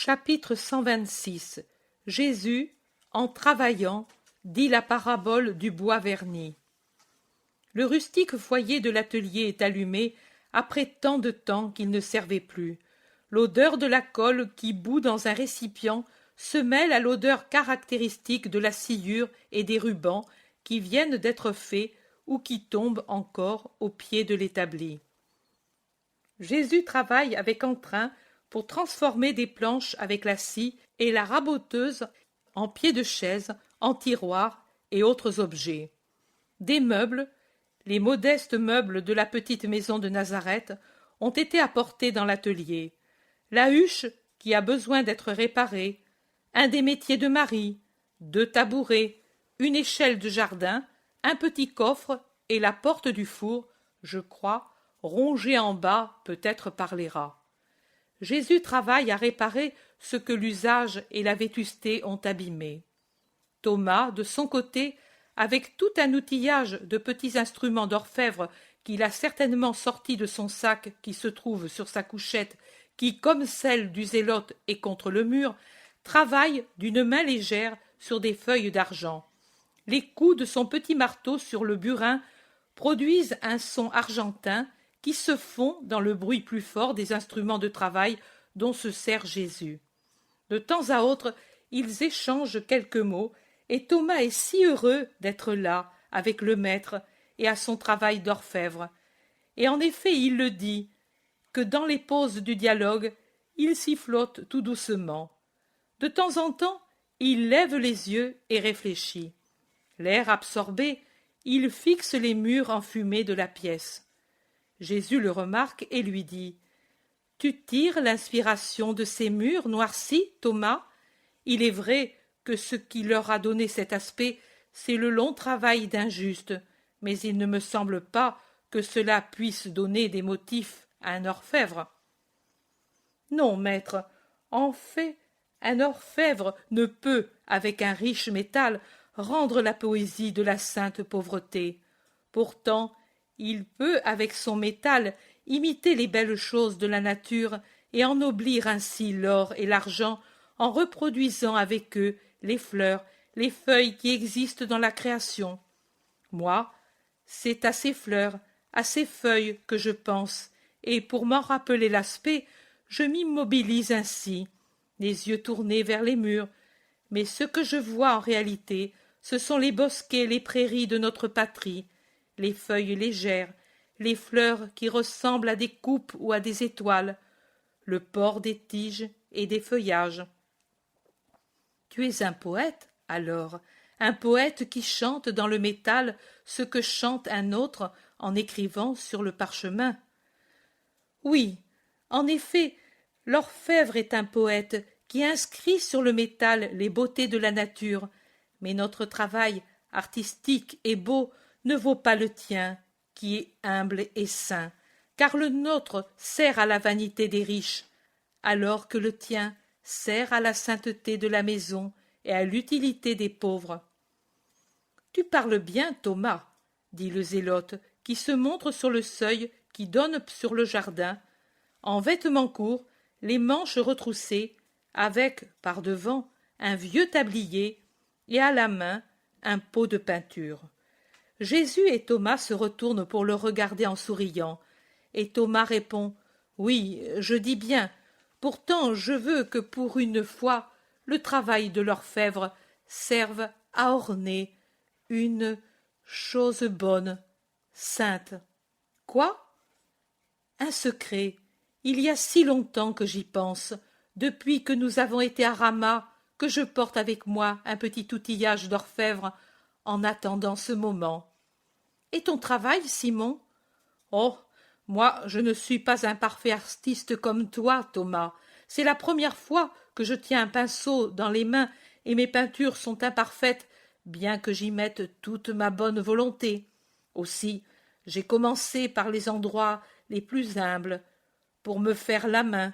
Chapitre 126. Jésus, en travaillant, dit la parabole du bois verni. Le rustique foyer de l'atelier est allumé après tant de temps qu'il ne servait plus. L'odeur de la colle qui bout dans un récipient se mêle à l'odeur caractéristique de la sciure et des rubans qui viennent d'être faits ou qui tombent encore au pied de l'établi. Jésus travaille avec entrain pour transformer des planches avec la scie et la raboteuse en pieds de chaise, en tiroirs et autres objets. Des meubles, les modestes meubles de la petite maison de Nazareth, ont été apportés dans l'atelier. La huche qui a besoin d'être réparée, un des métiers de Marie, 2 tabourets, une échelle de jardin, un petit coffre et la porte du four, je crois, rongée en bas peut-être par les rats. Jésus travaille à réparer ce que l'usage et la vétusté ont abîmé. Thomas, de son côté, avec tout un outillage de petits instruments d'orfèvre qu'il a certainement sortis de son sac qui se trouve sur sa couchette, qui, comme celle du zélote, est contre le mur, travaille d'une main légère sur des feuilles d'argent. Les coups de son petit marteau sur le burin produisent un son argentin qui se fond dans le bruit plus fort des instruments de travail dont se sert Jésus. De temps à autre, ils échangent quelques mots, et Thomas est si heureux d'être là, avec le maître, et à son travail d'orfèvre. Et en effet, il le dit, que dans les pauses du dialogue, il s'y flotte tout doucement. De temps en temps, il lève les yeux et réfléchit. L'air absorbé, il fixe les murs enfumés de la pièce. Jésus le remarque et lui dit « Tu tires l'inspiration de ces murs noircis, Thomas ? Il est vrai que ce qui leur a donné cet aspect, c'est le long travail d'un juste, mais il ne me semble pas que cela puisse donner des motifs à un orfèvre. » Non, maître, en fait, un orfèvre ne peut, avec un riche métal, rendre la poésie de la sainte pauvreté. Pourtant, il peut, avec son métal, imiter les belles choses de la nature et ennoblir ainsi l'or et l'argent en reproduisant avec eux les fleurs, les feuilles qui existent dans la création. Moi, c'est à ces fleurs, à ces feuilles que je pense, et pour m'en rappeler l'aspect, je m'immobilise ainsi, les yeux tournés vers les murs, mais ce que je vois en réalité, ce sont les bosquets, les prairies de notre patrie, les feuilles légères, les fleurs qui ressemblent à des coupes ou à des étoiles, le port des tiges et des feuillages. Tu es un poète, alors, un poète qui chante dans le métal ce que chante un autre en écrivant sur le parchemin. Oui, en effet, l'orfèvre est un poète qui inscrit sur le métal les beautés de la nature, mais notre travail artistique et beau ne vaut pas le tien, qui est humble et saint, car le nôtre sert à la vanité des riches, alors que le tien sert à la sainteté de la maison et à l'utilité des pauvres. Tu parles bien, Thomas, dit le zélote, qui se montre sur le seuil qui donne sur le jardin, en vêtements courts, les manches retroussées, avec, par devant, un vieux tablier, et à la main, un pot de peinture. Jésus et Thomas se retournent pour le regarder en souriant, et Thomas répond « Oui, je dis bien, pourtant je veux que pour une fois le travail de l'orfèvre serve à orner une chose bonne, sainte. » Quoi ? Un secret. Il y a si longtemps que j'y pense, depuis que nous avons été à Rama, que je porte avec moi un petit outillage d'orfèvre en attendant ce moment. Et ton travail, Simon ? Oh, moi, je ne suis pas un parfait artiste comme toi, Thomas. C'est la première fois que je tiens un pinceau dans les mains et mes peintures sont imparfaites, bien que j'y mette toute ma bonne volonté. Aussi, j'ai commencé par les endroits les plus humbles, pour me faire la main,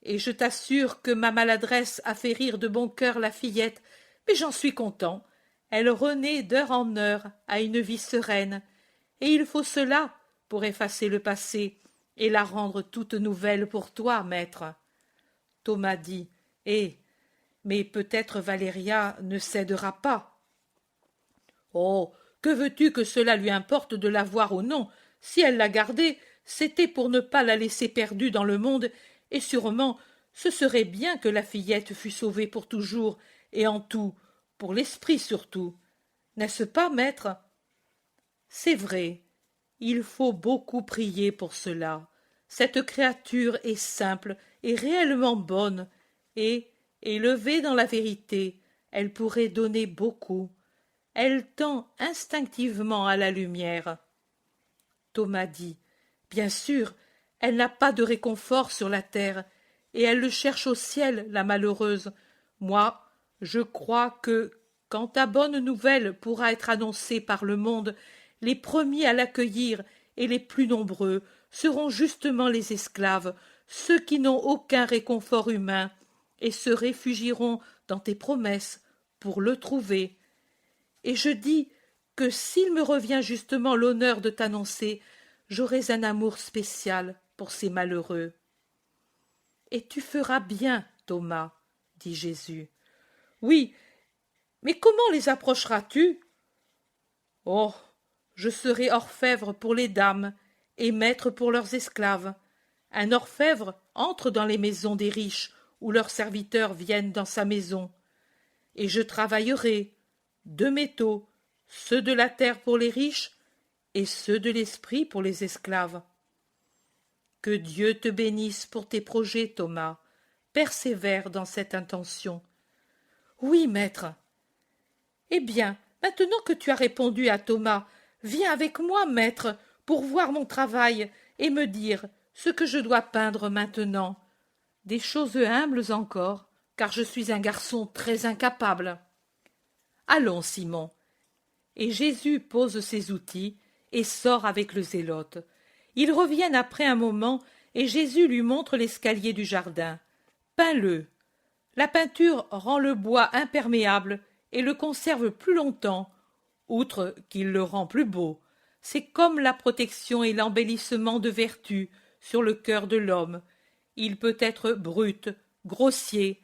et je t'assure que ma maladresse a fait rire de bon cœur la fillette, mais j'en suis content. Elle renaît d'heure en heure à une vie sereine, et il faut cela pour effacer le passé et la rendre toute nouvelle pour toi, maître. Thomas dit Mais peut-être Valéria ne cédera pas. Oh, que veux-tu que cela lui importe de la voir ou non? Si elle l'a gardée, c'était pour ne pas la laisser perdue dans le monde, et sûrement ce serait bien que la fillette fût sauvée pour toujours, et en tout, pour l'esprit surtout. N'est-ce pas, maître? C'est vrai, il faut beaucoup prier pour cela. Cette créature est simple et réellement bonne, et, élevée dans la vérité, elle pourrait donner beaucoup. Elle tend instinctivement à la lumière. Thomas dit, bien sûr, elle n'a pas de réconfort sur la terre, et elle le cherche au ciel, la malheureuse. Moi, je crois que, quand ta bonne nouvelle pourra être annoncée par le monde, les premiers à l'accueillir et les plus nombreux seront justement les esclaves, ceux qui n'ont aucun réconfort humain, et se réfugieront dans tes promesses pour le trouver. Et je dis que s'il me revient justement l'honneur de t'annoncer, j'aurai un amour spécial pour ces malheureux. Et tu feras bien, Thomas, dit Jésus. Oui, mais comment les approcheras-tu? Oh, je serai orfèvre pour les dames et maître pour leurs esclaves. Un orfèvre entre dans les maisons des riches où leurs serviteurs viennent dans sa maison. Et je travaillerai, deux métaux, ceux de la terre pour les riches et ceux de l'esprit pour les esclaves. Que Dieu te bénisse pour tes projets, Thomas. Persévère dans cette intention. Oui, maître. Eh bien, maintenant que tu as répondu à Thomas, viens avec moi, maître, pour voir mon travail et me dire ce que je dois peindre maintenant. Des choses humbles encore, car je suis un garçon très incapable. Allons, Simon. Et Jésus pose ses outils et sort avec le zélote. Ils reviennent après un moment et Jésus lui montre l'escalier du jardin. Peins-le. La peinture rend le bois imperméable et le conserve plus longtemps, outre qu'il le rend plus beau. C'est comme la protection et l'embellissement de vertu sur le cœur de l'homme. Il peut être brut, grossier,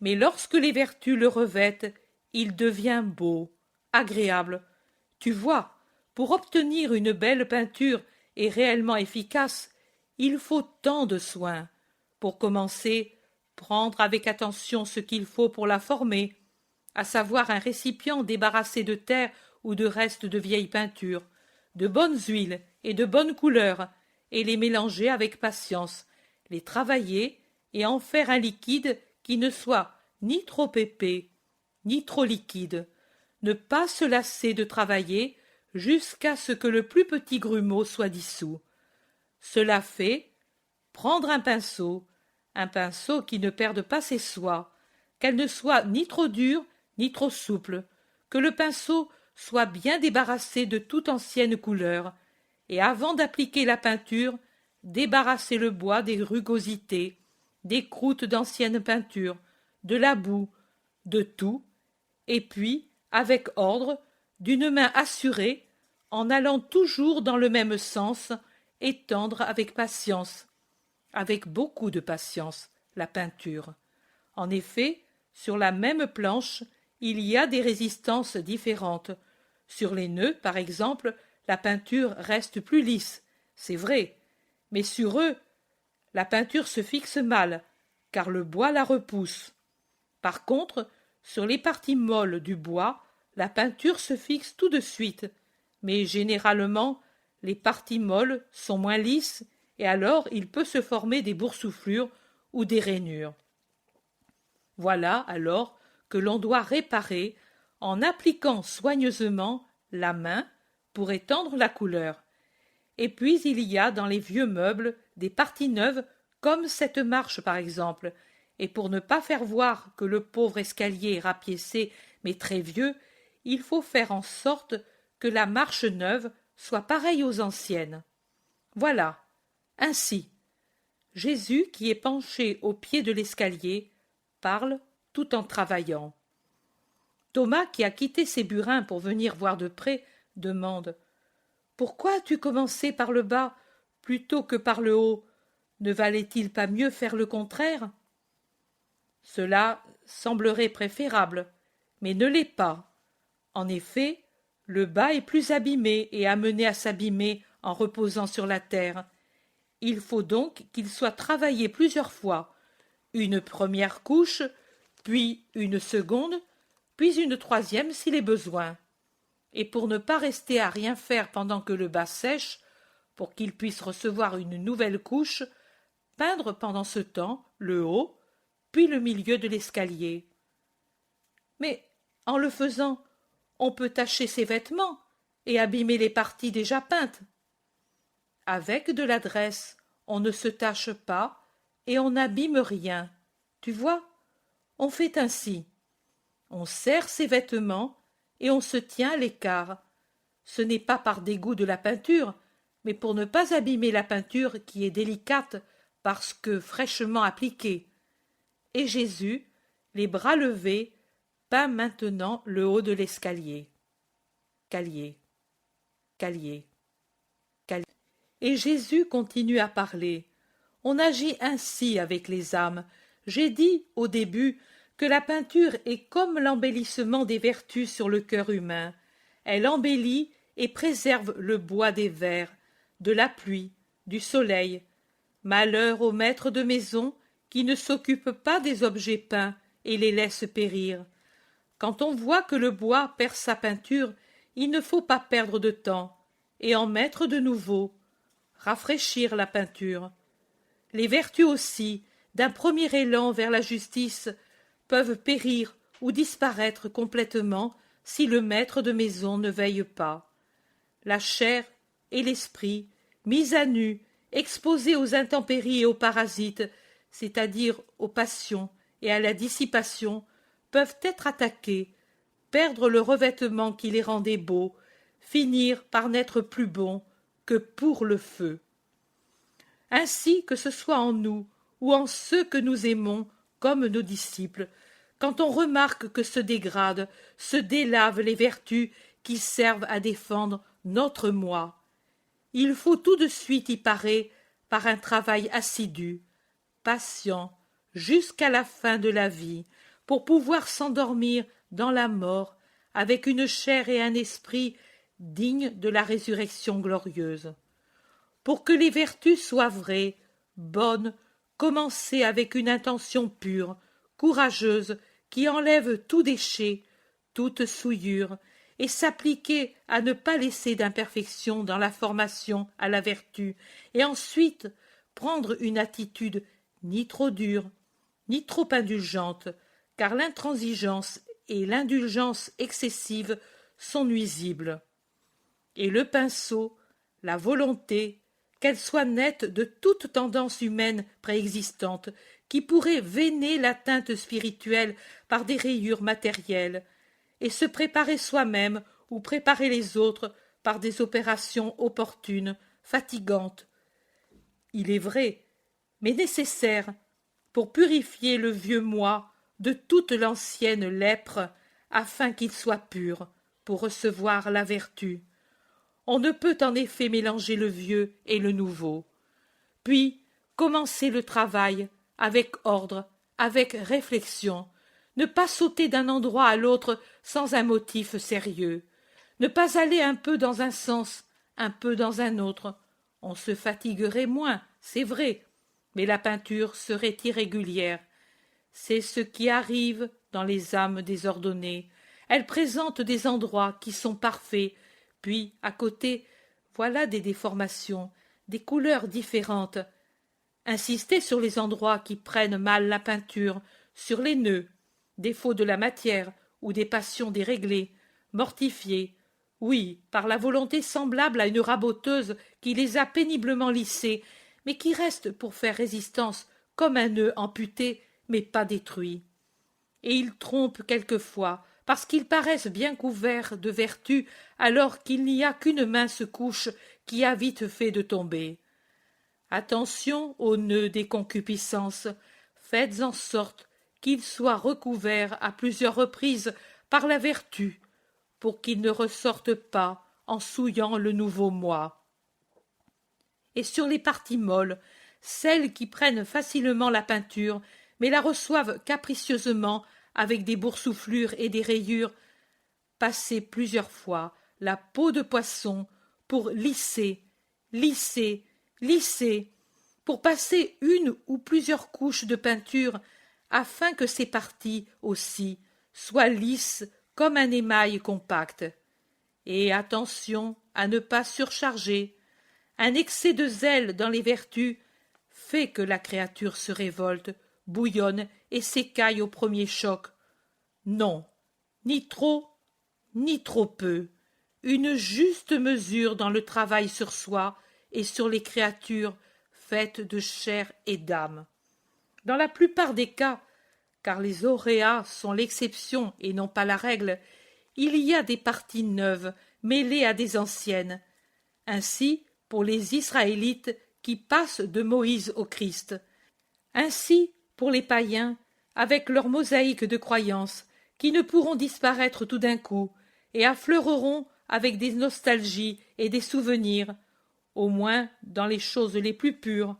mais lorsque les vertus le revêtent, il devient beau, agréable. Tu vois, pour obtenir une belle peinture et réellement efficace, il faut tant de soins. Pour commencer, prendre avec attention ce qu'il faut pour la former, à savoir un récipient débarrassé de terre ou de restes de vieille peinture, de bonnes huiles et de bonnes couleurs, et les mélanger avec patience, les travailler et en faire un liquide qui ne soit ni trop épais, ni trop liquide. Ne pas se lasser de travailler jusqu'à ce que le plus petit grumeau soit dissous. Cela fait, prendre un pinceau qui ne perde pas ses soies, qu'elle ne soit ni trop dure ni trop souple, que le pinceau soit bien débarrassé de toute ancienne couleur, et avant d'appliquer la peinture, débarrasser le bois des rugosités, des croûtes d'ancienne peinture, de la boue, de tout, et puis, avec ordre, d'une main assurée, en allant toujours dans le même sens, étendre avec patience, avec beaucoup de patience, la peinture. En effet, sur la même planche, il y a des résistances différentes. Sur les nœuds, par exemple, la peinture reste plus lisse, c'est vrai, mais sur eux, la peinture se fixe mal, car le bois la repousse. Par contre, sur les parties molles du bois, la peinture se fixe tout de suite, mais généralement, les parties molles sont moins lisses et alors il peut se former des boursouflures ou des rainures. Voilà alors que l'on doit réparer en appliquant soigneusement la main pour étendre la couleur. Et puis il y a dans les vieux meubles des parties neuves comme cette marche par exemple, et pour ne pas faire voir que le pauvre escalier est rapiécé mais très vieux, il faut faire en sorte que la marche neuve soit pareille aux anciennes. Voilà, ainsi. Jésus, qui est penché au pied de l'escalier, parle tout en travaillant. Thomas, qui a quitté ses burins pour venir voir de près, demande « Pourquoi as-tu commencé par le bas plutôt que par le haut? Ne valait-il pas mieux faire le contraire ?» Cela semblerait préférable, mais ne l'est pas. En effet, le bas est plus abîmé et amené à s'abîmer en reposant sur la terre. Il faut donc qu'il soit travaillé plusieurs fois, une première couche, puis une seconde, puis une troisième s'il est besoin. Et pour ne pas rester à rien faire pendant que le bas sèche, pour qu'il puisse recevoir une nouvelle couche, peindre pendant ce temps le haut, puis le milieu de l'escalier. Mais en le faisant, on peut tacher ses vêtements et abîmer les parties déjà peintes. Avec de l'adresse, on ne se tache pas et on n'abîme rien. Tu vois, on fait ainsi. On serre ses vêtements et on se tient à l'écart. Ce n'est pas par dégoût de la peinture, mais pour ne pas abîmer la peinture qui est délicate parce que fraîchement appliquée. Et Jésus, les bras levés, peint maintenant le haut de l'escalier. Calier, calier, calier. Et Jésus continue à parler. On agit ainsi avec les âmes. J'ai dit, au début, que la peinture est comme l'embellissement des vertus sur le cœur humain. Elle embellit et préserve le bois des vers, de la pluie, du soleil. Malheur au maître de maison qui ne s'occupe pas des objets peints et les laisse périr. Quand on voit que le bois perd sa peinture, il ne faut pas perdre de temps et en mettre de nouveau, rafraîchir la peinture. Les vertus aussi, d'un premier élan vers la justice, peuvent périr ou disparaître complètement si le maître de maison ne veille pas. La chair et l'esprit, mis à nu, exposés aux intempéries et aux parasites, c'est-à-dire aux passions et à la dissipation, peuvent être attaqués, perdre le revêtement qui les rendait beaux, finir par n'être plus bons que pour le feu. Ainsi que ce soit en nous ou en ceux que nous aimons comme nos disciples, quand on remarque que se dégradent, se délavent les vertus qui servent à défendre notre moi, il faut tout de suite y parer par un travail assidu, patient, jusqu'à la fin de la vie, pour pouvoir s'endormir dans la mort avec une chair et un esprit dignes de la résurrection glorieuse. Pour que les vertus soient vraies, bonnes, commencez avec une intention pure, courageuse, qui enlève tout déchet, toute souillure, et s'appliquer à ne pas laisser d'imperfection dans la formation à la vertu, et ensuite prendre une attitude ni trop dure, ni trop indulgente, car l'intransigeance et l'indulgence excessive sont nuisibles. Et le pinceau, la volonté, qu'elle soit nette de toute tendance humaine préexistante, qui pourrait veiner la teinte spirituelle par des rayures matérielles, et se préparer soi-même ou préparer les autres par des opérations opportunes, fatigantes. Il est vrai, mais nécessaires, pour purifier le vieux moi de toute l'ancienne lèpre, afin qu'il soit pur, pour recevoir la vertu. On ne peut en effet mélanger le vieux et le nouveau. Puis, commencer le travail, avec ordre, avec réflexion, ne pas sauter d'un endroit à l'autre sans un motif sérieux, ne pas aller un peu dans un sens, un peu dans un autre. On se fatiguerait moins, c'est vrai, mais la peinture serait irrégulière. C'est ce qui arrive dans les âmes désordonnées. Elles présentent des endroits qui sont parfaits, puis, à côté, voilà des déformations, des couleurs différentes. Insistez sur les endroits qui prennent mal la peinture, sur les nœuds, défaut de la matière ou des passions déréglées, mortifiées, oui, par la volonté semblable à une raboteuse qui les a péniblement lissés, mais qui reste pour faire résistance comme un nœud amputé, mais pas détruit. Et ils trompent quelquefois, parce qu'ils paraissent bien couverts de vertu, alors qu'il n'y a qu'une mince couche qui a vite fait de tomber. Attention aux nœuds des concupiscences, faites en sorte qu'ils soient recouverts à plusieurs reprises par la vertu, pour qu'ils ne ressortent pas en souillant le nouveau moi. Et sur les parties molles, celles qui prennent facilement la peinture, mais la reçoivent capricieusement avec des boursouflures et des rayures. Passez plusieurs fois la peau de poisson pour lisser, lisser, lisser, pour passer une ou plusieurs couches de peinture, afin que ces parties aussi soient lisses comme un émail compact. Et attention à ne pas surcharger. Un excès de zèle dans les vertus fait que la créature se révolte, bouillonne et s'écaille au premier choc. Non, ni trop, ni trop peu. Une juste mesure dans le travail sur soi et sur les créatures faites de chair et d'âme. Dans la plupart des cas, car les auréats sont l'exception et non pas la règle, il y a des parties neuves mêlées à des anciennes. Ainsi, pour les Israélites qui passent de Moïse au Christ. Ainsi, pour les païens, avec leur mosaïque de croyances, qui ne pourront disparaître tout d'un coup, et affleureront avec des nostalgies et des souvenirs, au moins dans les choses les plus pures.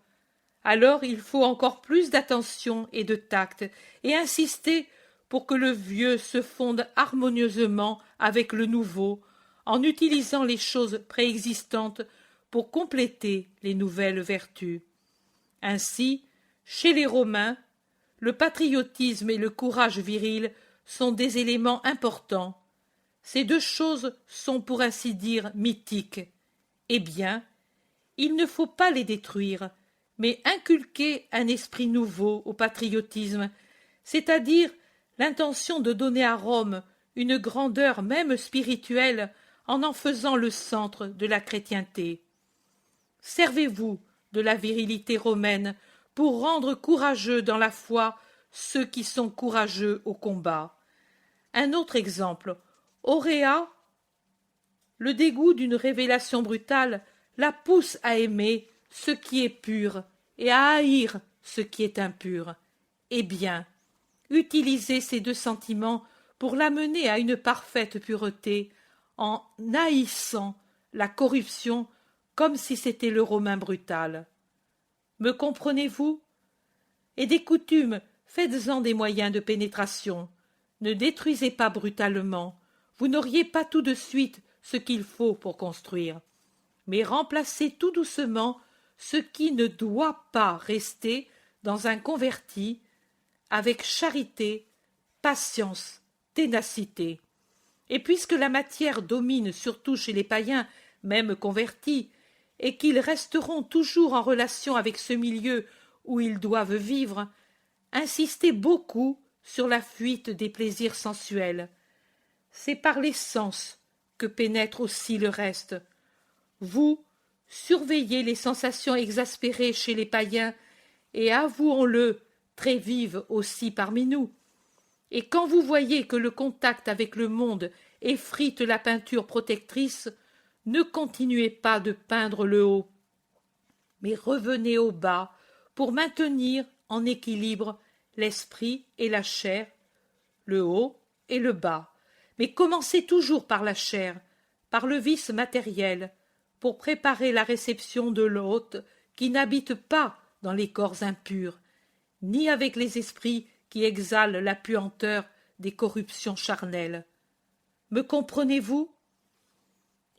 Alors il faut encore plus d'attention et de tact, et insister pour que le vieux se fonde harmonieusement avec le nouveau, en utilisant les choses préexistantes pour compléter les nouvelles vertus. Ainsi, chez les Romains, le patriotisme et le courage viril sont des éléments importants. Ces deux choses sont pour ainsi dire mythiques. Eh bien, il ne faut pas les détruire, mais inculquer un esprit nouveau au patriotisme, c'est-à-dire l'intention de donner à Rome une grandeur même spirituelle en faisant le centre de la chrétienté. Servez-vous de la virilité romaine pour rendre courageux dans la foi ceux qui sont courageux au combat. Un autre exemple, Auréa, le dégoût d'une révélation brutale la pousse à aimer ce qui est pur et à haïr ce qui est impur. Eh bien, utilisez ces deux sentiments pour l'amener à une parfaite pureté, en haïssant la corruption comme si c'était le Romain brutal. Me comprenez-vous? Et des coutumes, faites-en des moyens de pénétration. Ne détruisez pas brutalement. Vous n'auriez pas tout de suite ce qu'il faut pour construire. Mais remplacez tout doucement ce qui ne doit pas rester dans un converti avec charité, patience, ténacité. Et puisque la matière domine surtout chez les païens, même convertis, et qu'ils resteront toujours en relation avec ce milieu où ils doivent vivre, insistez beaucoup sur la fuite des plaisirs sensuels. C'est par les sens que pénètre aussi le reste. Vous, surveillez les sensations exaspérées chez les païens, et avouons-le, très vives aussi parmi nous. Et quand vous voyez que le contact avec le monde effrite la peinture protectrice, ne continuez pas de peindre le haut, mais revenez au bas pour maintenir en équilibre l'esprit et la chair, le haut et le bas. Mais commencez toujours par la chair, par le vice matériel, pour préparer la réception de l'hôte qui n'habite pas dans les corps impurs, ni avec les esprits qui exhalent la puanteur des corruptions charnelles. Me comprenez-vous?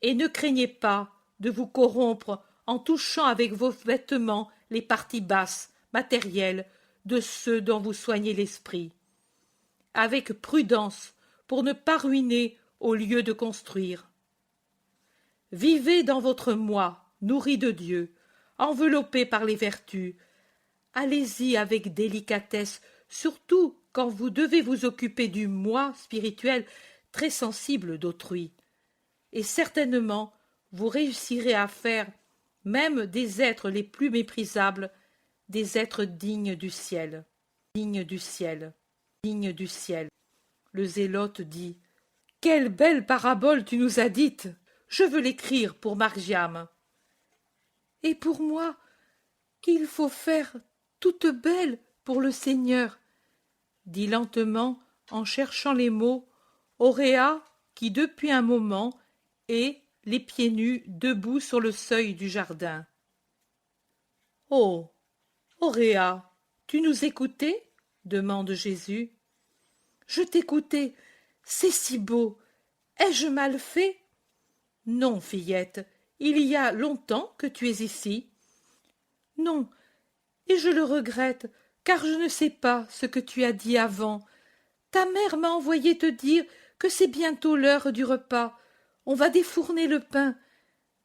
Et ne craignez pas de vous corrompre en touchant avec vos vêtements les parties basses, matérielles, de ceux dont vous soignez l'esprit. Avec prudence, pour ne pas ruiner au lieu de construire. Vivez dans votre moi, nourri de Dieu, enveloppé par les vertus. Allez-y avec délicatesse, surtout quand vous devez vous occuper du moi spirituel très sensible d'autrui. Et certainement, vous réussirez à faire, même des êtres les plus méprisables, des êtres dignes du ciel. Dignes du ciel. Dignes du ciel. Le zélote dit « Quelle belle parabole tu nous as dite! Je veux l'écrire pour Margiam. »« Et pour moi, qu'il faut faire toute belle pour le Seigneur, » dit lentement, en cherchant les mots, Auréa, qui depuis un moment est, les pieds nus, debout sur le seuil du jardin. « Oh, Auréa, tu nous écoutais ?» demande Jésus. Je t'écoutais, c'est si beau. Ai-je mal fait? Non, fillette, il y a longtemps que tu es ici. Non, et je le regrette, car je ne sais pas ce que tu as dit avant. Ta mère m'a envoyé te dire que c'est bientôt l'heure du repas. On va défourner le pain.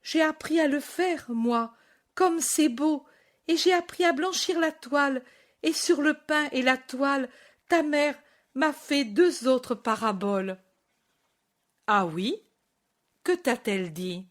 J'ai appris à le faire, moi, comme c'est beau, et j'ai appris à blanchir la toile, et sur le pain et la toile, ta mère m'a fait 2 autres paraboles. Ah oui? Que t'a-t-elle dit?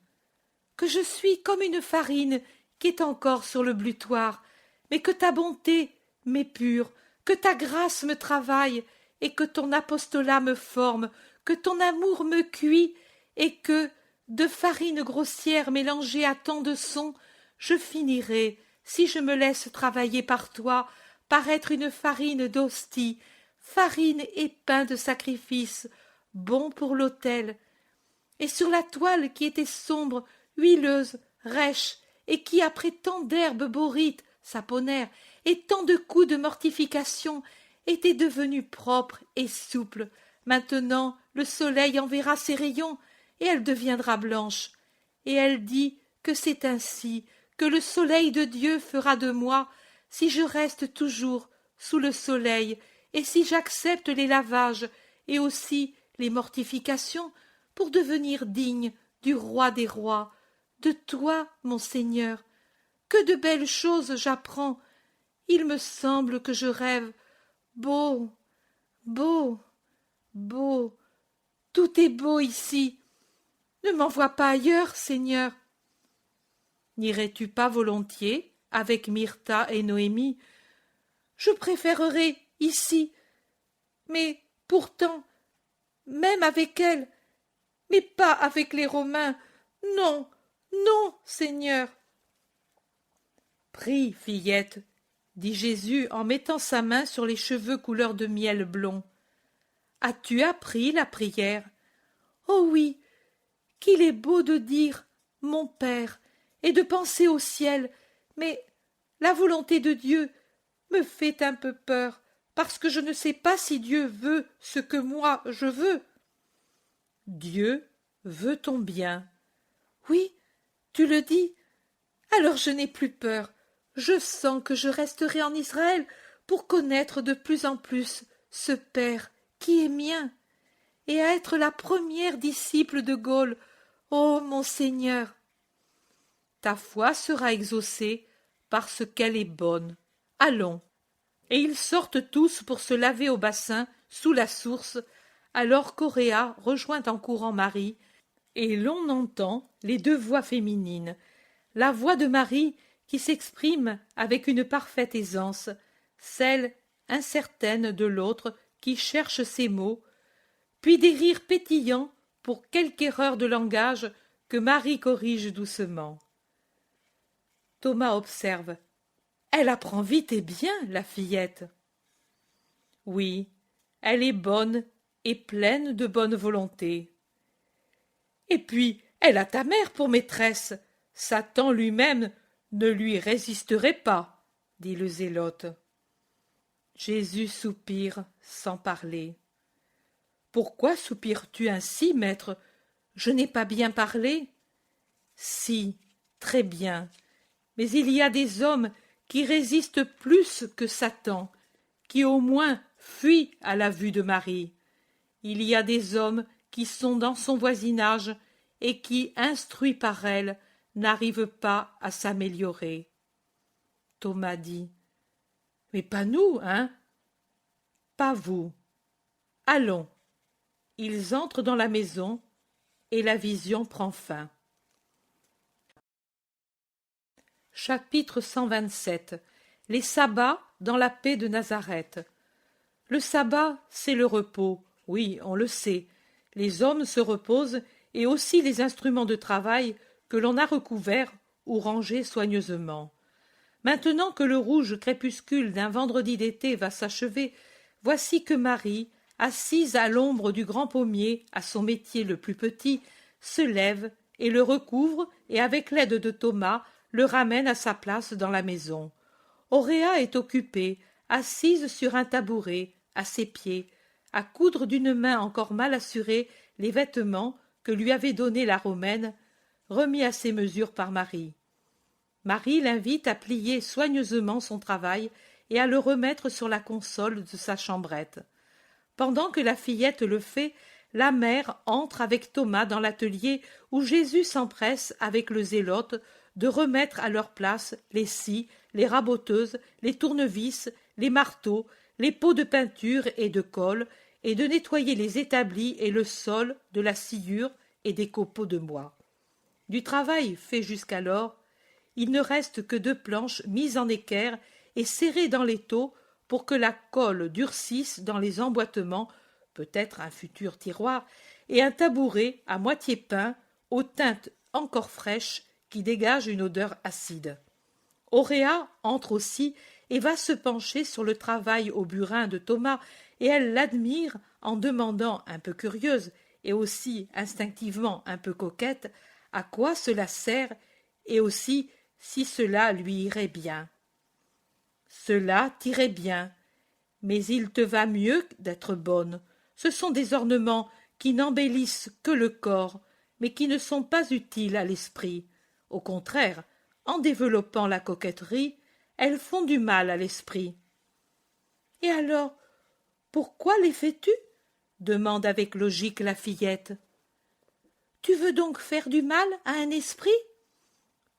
Que je suis comme une farine qui est encore sur le blutoir, mais que ta bonté m'épure, que ta grâce me travaille, et que ton apostolat me forme, que ton amour me cuit, et que, de farine grossière mélangée à tant de sons, je finirai, si je me laisse travailler par toi, par être une farine d'hostie, farine et pain de sacrifice, bon pour l'autel. Et sur la toile qui était sombre, huileuse, rêche, et qui, après tant d'herbes borites, saponaires, et tant de coups de mortification, était devenue propre et souple, maintenant le soleil enverra ses rayons, et elle deviendra blanche. Et elle dit que c'est ainsi que le soleil de Dieu fera de moi, si je reste toujours sous le soleil, et si j'accepte les lavages, et aussi les mortifications, pour devenir digne du roi des rois, de toi, mon Seigneur. Que de belles choses j'apprends. Il me semble que je rêve. Beau, beau, beau. Tout est beau ici. Ne m'envoie pas ailleurs, Seigneur. N'irais-tu pas volontiers avec Myrtha et Noémie? Je préférerais ici. Mais pourtant, même avec elles, mais pas avec les Romains. Non, non, Seigneur. Prie, fillette, dit Jésus en mettant sa main sur les cheveux couleur de miel blond. As-tu appris la prière? Oh oui, qu'il est beau de dire mon Père et de penser au ciel, mais la volonté de Dieu me fait un peu peur, parce que je ne sais pas si Dieu veut ce que moi je veux. Dieu veut ton bien. Oui, tu le dis. Alors je n'ai plus peur. Je sens que je resterai en Israël pour connaître de plus en plus ce Père qui est mien, et à être la première disciple de Gaulle. Ô mon Seigneur! Ta foi sera exaucée parce qu'elle est bonne. Allons. Et ils sortent tous pour se laver au bassin sous la source, alors qu'Auréa rejoint en courant Marie, et l'on entend les 2 voix féminines, la voix de Marie qui s'exprime avec une parfaite aisance, celle incertaine de l'autre qui cherche ses mots, puis des rires pétillants pour quelque erreur de langage que Marie corrige doucement. Thomas observe. Elle apprend vite et bien, la fillette. Oui, elle est bonne et pleine de bonne volonté. Et puis, elle a ta mère pour maîtresse. Satan lui-même ne lui résisterait pas, dit le zélote. Jésus soupire sans parler. Pourquoi soupires-tu ainsi, maître? Je n'ai pas bien parlé? Si, très bien. Mais il y a des hommes qui résistent plus que Satan, qui au moins fuient à la vue de Marie. Il y a des hommes qui sont dans son voisinage et qui, instruits par elle, n'arrivent pas à s'améliorer. Thomas dit. Mais pas nous, hein? Pas vous. Allons. Ils entrent dans la maison et la vision prend fin. Chapitre 127. Les sabbats dans la paix de Nazareth. Le sabbat, c'est le repos. Oui, on le sait. Les hommes se reposent et aussi les instruments de travail que l'on a recouverts ou rangés soigneusement. Maintenant que le rouge crépuscule d'un vendredi d'été va s'achever, voici que Marie, assise à l'ombre du grand pommier, à son métier le plus petit, se lève et le recouvre et avec l'aide de Thomas le ramène à sa place dans la maison. Auréa est occupée assise sur un tabouret, à ses pieds, à coudre d'une main encore mal assurée les vêtements que lui avait donnés la Romaine, remis à ses mesures par Marie. Marie l'invite à plier soigneusement son travail et à le remettre sur la console de sa chambrette. Pendant que la fillette le fait, la mère entre avec Thomas dans l'atelier où Jésus s'empresse avec le zélote de remettre à leur place les scies, les raboteuses, les tournevis, les marteaux, les pots de peinture et de colle, et de nettoyer les établis et le sol de la sciure et des copeaux de bois. Du travail fait jusqu'alors, il ne reste que 2 planches mises en équerre et serrées dans l'étau pour que la colle durcisse dans les emboîtements, peut-être un futur tiroir, et un tabouret à moitié peint, aux teintes encore fraîches, qui dégage une odeur acide. Auréa entre aussi et va se pencher sur le travail au burin de Thomas, et elle l'admire en demandant, un peu curieuse, et aussi instinctivement un peu coquette, à quoi cela sert, et aussi si cela lui irait bien. Cela t'irait bien, mais il te va mieux d'être bonne. Ce sont des ornements qui n'embellissent que le corps, mais qui ne sont pas utiles à l'esprit. Au contraire, en développant la coquetterie, elles font du mal à l'esprit. Et alors, pourquoi les fais-tu? Demande avec logique la fillette. Tu veux donc faire du mal à un esprit?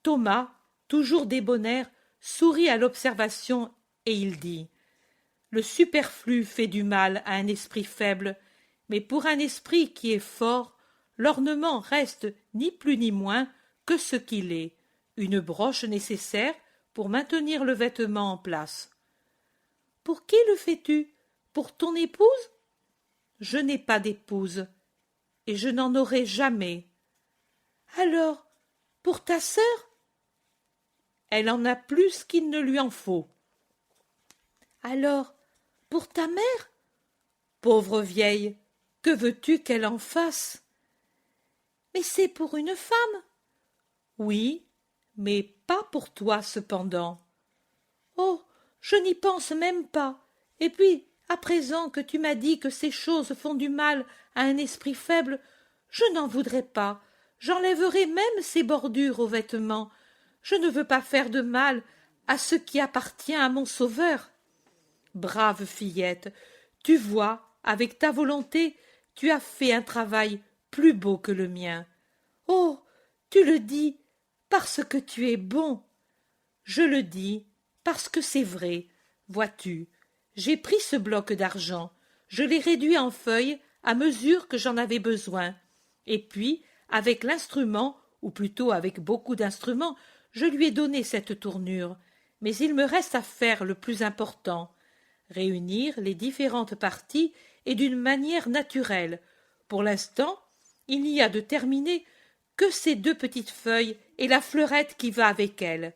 Thomas, toujours débonnaire, sourit à l'observation et il dit: le superflu fait du mal à un esprit faible, mais pour un esprit qui est fort, l'ornement reste ni plus ni moins que ce qu'il est, une broche nécessaire pour maintenir le vêtement en place. Pour qui le fais-tu? Pour ton épouse? Je n'ai pas d'épouse, et je n'en aurai jamais. Alors, pour ta sœur? Elle en a plus qu'il ne lui en faut. Alors, pour ta mère? Pauvre vieille, que veux-tu qu'elle en fasse? Mais c'est pour une femme. Oui, mais pas pour toi cependant. Oh, je n'y pense même pas. Et puis, à présent que tu m'as dit que ces choses font du mal à un esprit faible, je n'en voudrais pas. J'enlèverai même ces bordures aux vêtements. Je ne veux pas faire de mal à ce qui appartient à mon sauveur. Brave fillette, tu vois, avec ta volonté, tu as fait un travail plus beau que le mien. Oh, tu le dis parce que tu es bon. Je le dis parce que c'est vrai. Vois-tu, j'ai pris ce bloc d'argent, je l'ai réduit en feuilles à mesure que j'en avais besoin, et puis, avec l'instrument, ou plutôt avec beaucoup d'instruments, je lui ai donné cette tournure. Mais il me reste à faire le plus important, réunir les différentes parties et d'une manière naturelle. Pour l'instant, il n'y a de terminé que ces 2 petites feuilles et la fleurette qui va avec elles.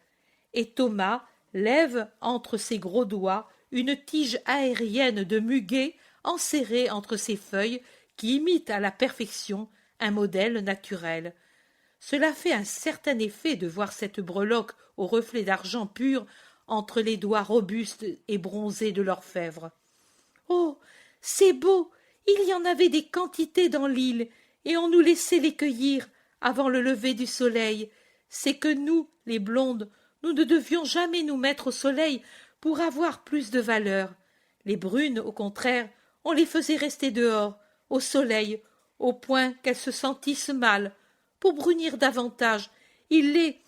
Et Thomas lève entre ses gros doigts une tige aérienne de muguet enserrée entre ses feuilles qui imite à la perfection un modèle naturel. Cela fait un certain effet de voir cette breloque au reflet d'argent pur entre les doigts robustes et bronzés de l'orfèvre. Oh, c'est beau! Il y en avait des quantités dans l'île, et on nous laissait les cueillir avant le lever du soleil. C'est que nous, les blondes, nous ne devions jamais nous mettre au soleil pour avoir plus de valeur. Les brunes, au contraire, on les faisait rester dehors, au soleil, au point qu'elles se sentissent mal. Pour brunir davantage, il les...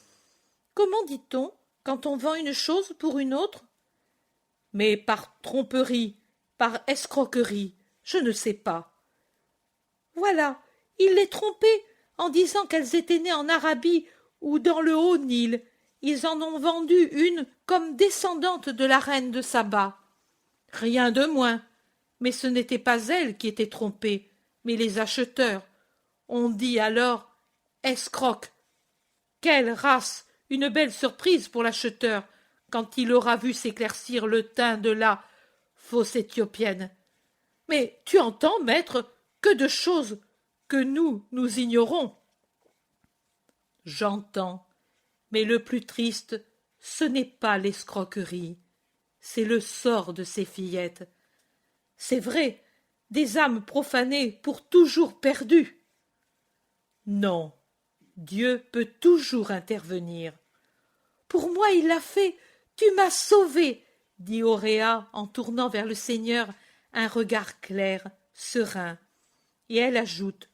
Comment dit-on quand on vend une chose pour une autre? Mais par tromperie, par escroquerie, je ne sais pas. Voilà, il les trompait en disant qu'elles étaient nées en Arabie ou dans le Haut-Nil. Ils en ont vendu une comme descendante de la reine de Saba. Rien de moins. Mais ce n'était pas elles qui étaient trompées, mais les acheteurs. On dit alors escroc. Quelle race! Une belle surprise pour l'acheteur quand il aura vu s'éclaircir le teint de la fausse Éthiopienne. Mais tu entends, maître, que de choses que nous ignorons. J'entends, mais le plus triste, ce n'est pas l'escroquerie, c'est le sort de ces fillettes. C'est vrai, des âmes profanées pour toujours perdues. Non, Dieu peut toujours intervenir. Pour moi il l'a fait, tu m'as sauvée, dit Auréa en tournant vers le Seigneur un regard clair, serein. Et elle ajoute,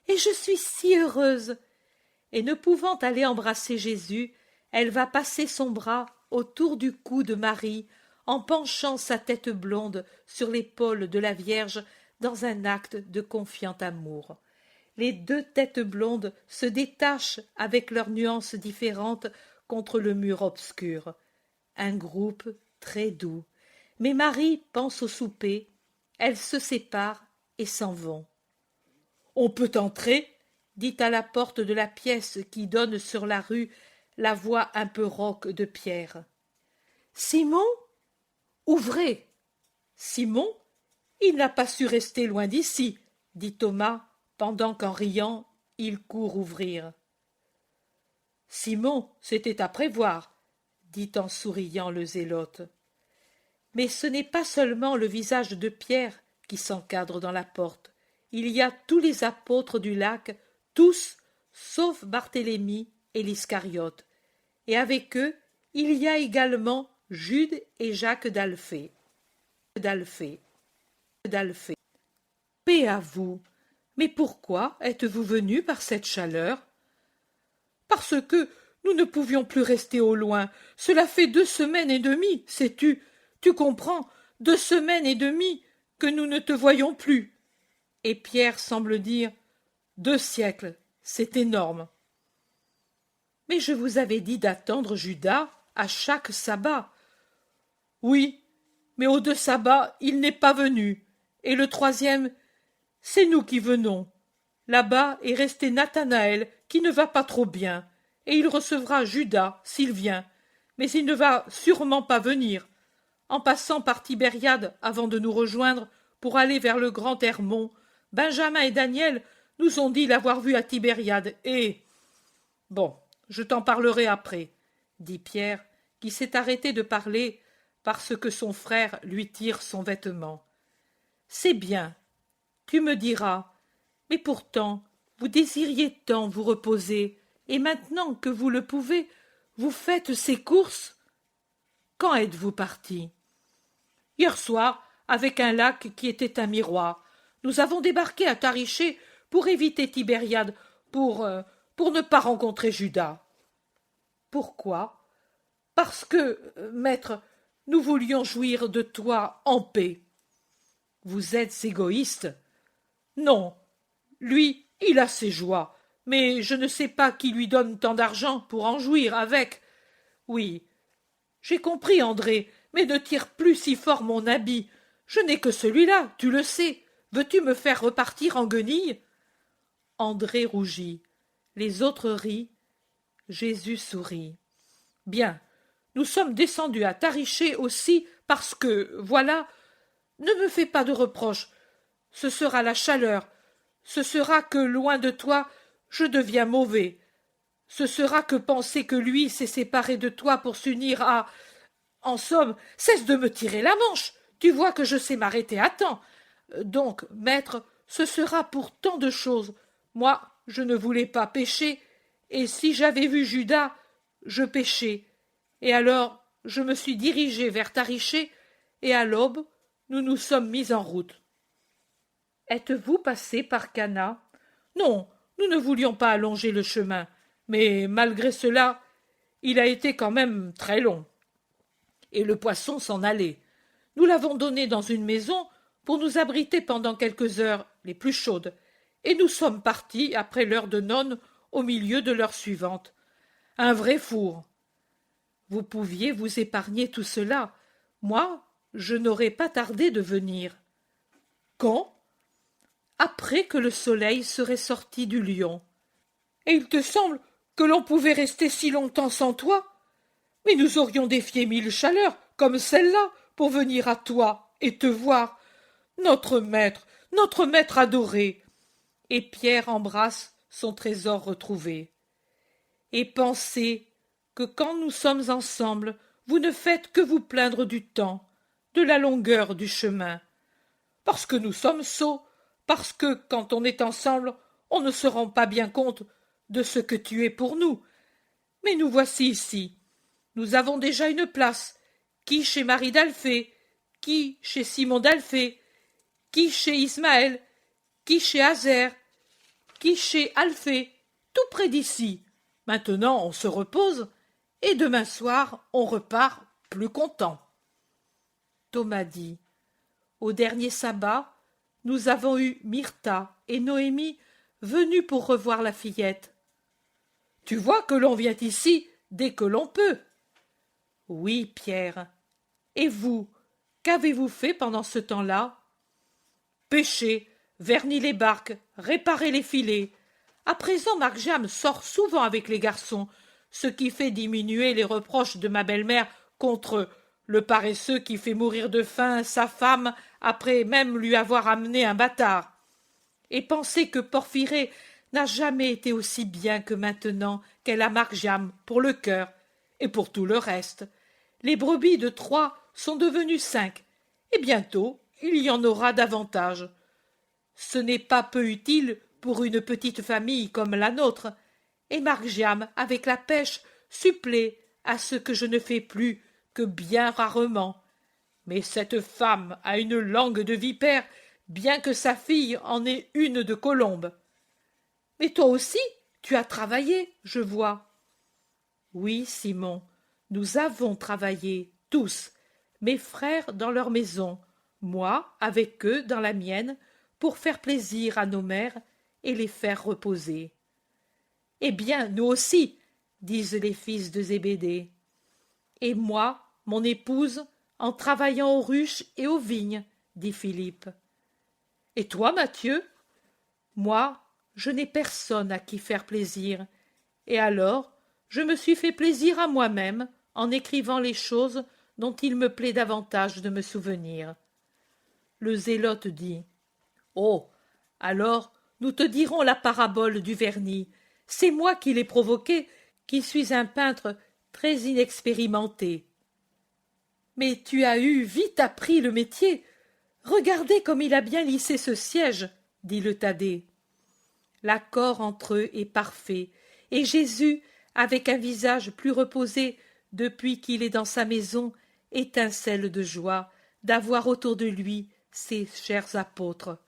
et je suis si heureuse. Et ne pouvant aller embrasser Jésus, elle va passer son bras autour du cou de Marie, en penchant sa tête blonde sur l'épaule de la Vierge dans un acte de confiant amour. Les deux têtes blondes se détachent avec leurs nuances différentes contre le mur obscur. Un groupe très doux. Mais Marie pense au souper. Elles se séparent et s'en vont. « On peut entrer ?» dit à la porte de la pièce qui donne sur la rue la voix un peu rauque de Pierre. « Simon ? Ouvrez !»« Simon ? Il n'a pas su rester loin d'ici, » dit Thomas, pendant qu'en riant, il court ouvrir. « Simon, c'était à prévoir, » dit en souriant le zélote. Mais ce n'est pas seulement le visage de Pierre qui s'encadre dans la porte. Il y a tous les apôtres du lac, tous, sauf Barthélemy et l'Iscariote. Et avec eux, il y a également Jude et Jacques d'Alphée. Paix à vous. Mais pourquoi êtes-vous venus par cette chaleur? Parce que nous ne pouvions plus rester au loin. Cela fait 2 semaines et demie, sais-tu? Tu comprends? 2 semaines et demie que nous ne te voyons plus. Et Pierre semble dire 2 siècles, c'est énorme. Mais je vous avais dit d'attendre Judas à chaque sabbat. Oui, mais aux 2 sabbats, il n'est pas venu. Et le 3e, c'est nous qui venons. Là-bas est resté Nathanaël, qui ne va pas trop bien, et il recevra Judas s'il vient, mais il ne va sûrement pas venir. En passant par Tibériade avant de nous rejoindre pour aller vers le grand Hermon, Benjamin et Daniel nous ont dit l'avoir vu à Tibériade, et... Bon, je t'en parlerai après, dit Pierre, qui s'est arrêté de parler parce que son frère lui tire son vêtement. C'est bien, tu me diras, mais pourtant, vous désiriez tant vous reposer, et maintenant que vous le pouvez, vous faites ces courses? Quand êtes-vous partis? Hier soir, avec un lac qui était un miroir. Nous avons débarqué à Tariché pour éviter Tibériade, pour ne pas rencontrer Judas. Pourquoi? Parce que, maître, nous voulions jouir de toi en paix. Vous êtes égoïste? Non. Lui, il a ses joies, mais je ne sais pas qui lui donne tant d'argent pour en jouir avec. Oui, j'ai compris, André, mais ne tire plus si fort mon habit. Je n'ai que celui-là, tu le sais. Veux-tu me faire repartir en guenilles? André rougit. Les autres rient. Jésus sourit. Bien, nous sommes descendus à Tariché aussi parce que, voilà, ne me fais pas de reproches. Ce sera la chaleur. Ce sera que, loin de toi, je deviens mauvais. Ce sera que penser que lui s'est séparé de toi pour s'unir à... En somme, cesse de me tirer la manche. Tu vois que je sais m'arrêter à temps. Donc, maître, ce sera pour tant de choses. Moi, je ne voulais pas pécher, et si j'avais vu Judas, je péchais. Et alors, je me suis dirigé vers Tariché, et à l'aube, nous nous sommes mis en route. Êtes-vous passé par Cana? Non, nous ne voulions pas allonger le chemin, mais malgré cela, il a été quand même très long. Et le poisson s'en allait. Nous l'avons donné dans une maison pour nous abriter pendant quelques heures les plus chaudes, et nous sommes partis après l'heure de nonne au milieu de l'heure suivante. Un vrai four. Vous pouviez vous épargner tout cela. Moi, je n'aurais pas tardé de venir. Quand? Après que le soleil serait sorti du lion. Et il te semble que l'on pouvait rester si longtemps sans toi? Mais nous aurions défié 1000 chaleurs, comme celle-là, pour venir à toi et te voir. Notre maître adoré. Et Pierre embrasse son trésor retrouvé. Et pensez que quand nous sommes ensemble, vous ne faites que vous plaindre du temps, de la longueur du chemin. Parce que nous sommes sots, parce que, quand on est ensemble, on ne se rend pas bien compte de ce que tu es pour nous. Mais nous voici ici. Nous avons déjà une place, qui chez Marie d'Alphée, qui chez Simon d'Alphée, qui chez Ismaël, qui chez Azer, qui chez Alphée, tout près d'ici. Maintenant on se repose, et demain soir on repart plus content. Thomas dit: au dernier sabbat, nous avons eu Myrtha et Noémie venues pour revoir la fillette. Tu vois que l'on vient ici dès que l'on peut. Oui, Pierre. Et vous, qu'avez-vous fait pendant ce temps-là? Pêcher, verni les barques, réparer les filets. À présent, Marc-Jam sort souvent avec les garçons, ce qui fait diminuer les reproches de ma belle-mère contre le paresseux qui fait mourir de faim sa femme après même lui avoir amené un bâtard. Et penser que Porphyrée n'a jamais été aussi bien que maintenant qu'elle a Marc-Jam pour le cœur et pour tout le reste. Les brebis de 3 sont devenues 5, et bientôt il y en aura davantage. Ce n'est pas peu utile pour une petite famille comme la nôtre, et Marc-Jam, avec la pêche, supplée à ce que je ne fais plus que bien rarement. Mais cette femme a une langue de vipère, bien que sa fille en ait une de colombe. Mais toi aussi, tu as travaillé, je vois. Oui, Simon, nous avons travaillé, tous, mes frères dans leur maison, moi avec eux dans la mienne, pour faire plaisir à nos mères et les faire reposer. Eh bien, nous aussi, disent les fils de Zébédée. Et moi, mon épouse, en travaillant aux ruches et aux vignes, dit Philippe. Et toi, Matthieu? Moi, je n'ai personne à qui faire plaisir, et alors je me suis fait plaisir à moi-même en écrivant les choses dont il me plaît davantage de me souvenir. Le zélote dit: oh, alors nous te dirons la parabole du vernis. C'est moi qui l'ai provoquée, qui suis un peintre très inexpérimenté. Mais tu as eu vite appris le métier. Regardez comme il a bien lissé ce siège, dit le Thaddée. L'accord entre eux est parfait, et Jésus, avec un visage plus reposé depuis qu'il est dans sa maison, étincelle de joie d'avoir autour de lui ses chers apôtres.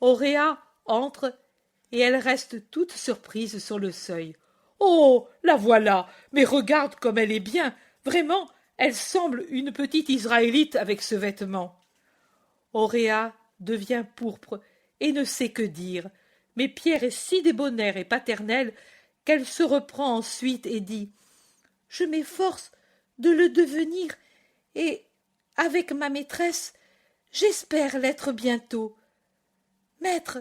Auréa entre, et elle reste toute surprise sur le seuil. Oh, la voilà, mais regarde comme elle est bien, vraiment, elle semble une petite Israélite avec ce vêtement. Auréa devient pourpre et ne sait que dire, mais Pierre est si débonnaire et paternel qu'elle se reprend ensuite et dit: je m'efforce de le devenir, et, avec ma maîtresse, j'espère l'être bientôt. Maître,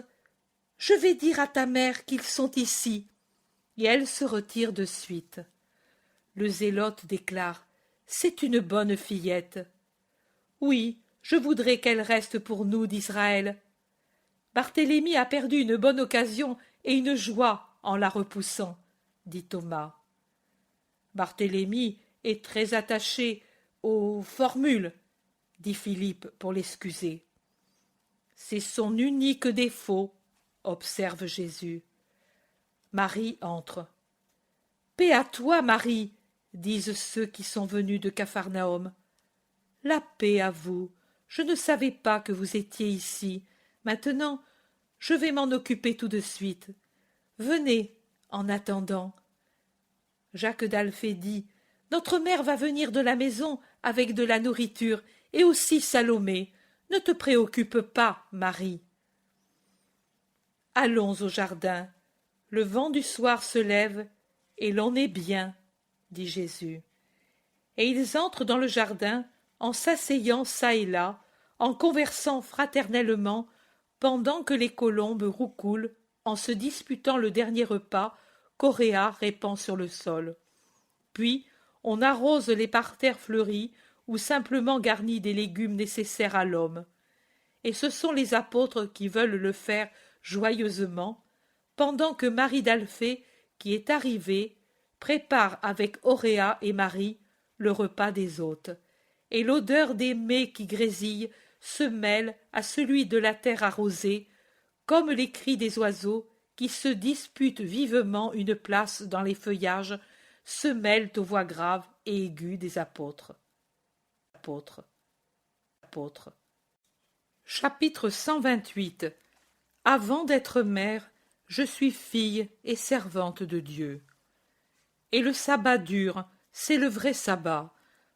je vais dire à ta mère qu'ils sont ici. Et elle se retire de suite. Le zélote déclare: c'est une bonne fillette. Oui, je voudrais qu'elle reste pour nous d'Israël. Barthélemy a perdu une bonne occasion et une joie en la repoussant, dit Thomas. Barthélemy est très attaché aux formules, dit Philippe pour l'excuser. C'est son unique défaut, observe Jésus. Marie entre. Paix à toi, Marie, disent ceux qui sont venus de Capharnaüm. La paix à vous. Je ne savais pas que vous étiez ici. Maintenant, je vais m'en occuper tout de suite. Venez, en attendant. Jacques d'Alphée dit: notre mère va venir de la maison avec de la nourriture, et aussi Salomé. Ne te préoccupe pas, Marie. Allons au jardin. Le vent du soir se lève, et l'on est bien, dit Jésus. Et ils entrent dans le jardin, en s'asseyant çà et là, en conversant fraternellement, pendant que les colombes roucoulent en se disputant le dernier repas qu'Auréa répand sur le sol. Puis on arrose les parterres fleuris ou simplement garnis des légumes nécessaires à l'homme. Et ce sont les apôtres qui veulent le faire joyeusement, pendant que Marie d'Alphée, qui est arrivée, prépare avec Auréa et Marie le repas des hôtes, et l'odeur des mets qui grésillent se mêle à celui de la terre arrosée, comme les cris des oiseaux qui se disputent vivement une place dans les feuillages se mêlent aux voix graves et aiguës des apôtres. Chapitre 128. Avant d'être mère, je suis fille et servante de Dieu. Et le sabbat dure, c'est le vrai sabbat.